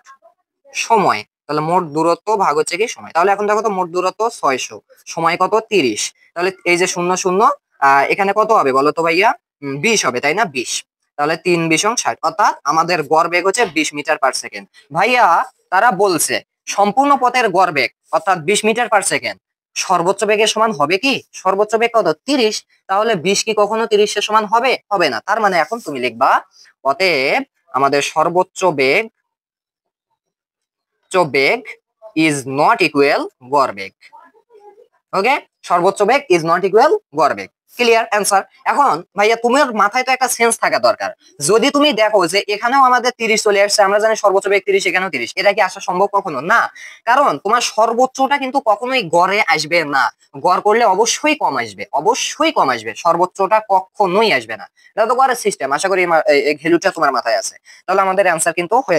সময়। তাহলে মোট দূরত্ব ভাগ হচ্ছে কি সময়। তাহলে এখন দেখো তো মোট দূরত্ব 600, সময় কত? 30। তাহলে এই যে 0 0, এখানে কত হবে বলো তো ভাইয়া? 20 হবে, তাই না? 20। তাহলে 3 20 60, অর্থাৎ আমাদের গড় বেগ হচ্ছে 20 মিটার পার সেকেন্ড। ভাইয়া তারা বলছে সম্পূর্ণ পথের গড় বেগ অর্থাৎ 20 মিটার পার সেকেন্ড সর্বোচ্চ বেগের সমান হবে কি? সর্বোচ্চ বেগ কত? 30। তাহলে 20 কি কখনো 30 এর সমান হবে? হবে না। তার মানে এখন তুমি লিখবা অতএব আমাদের সর্বোচ্চ বেগ ইজ নট ইকুয়াল গড় বেগ। ওকে, সর্বোচ্চ বেগ ইজ নট ইকুয়াল গড় বেগ। Clear answer. এখন ভাইয়া তোমার মাথায় তো একটা সেন্স থাকা দরকার। যদি তুমি দেখো যে এখানেও আমাদের 30 চলে আসছে, আমরা জানি সর্বোচ্চ বেগ 30, এখানেও 30, এটা কি আসা সম্ভব? কখনো না। কারণ তোমার সর্বোচ্চটা কিন্তু কখনোই গড়ে আসবে না, গড় করলে অবশ্যই কম আসবে, অবশ্যই কম আসবে, সর্বোচ্চটা কখনোই আসবে না। এটা তো গড়ের সিস্টেম। আশা করি এই ঘেলুটা তোমার মাথায় আছে। তাহলে আমাদের অ্যান্সার কিন্তু হয়ে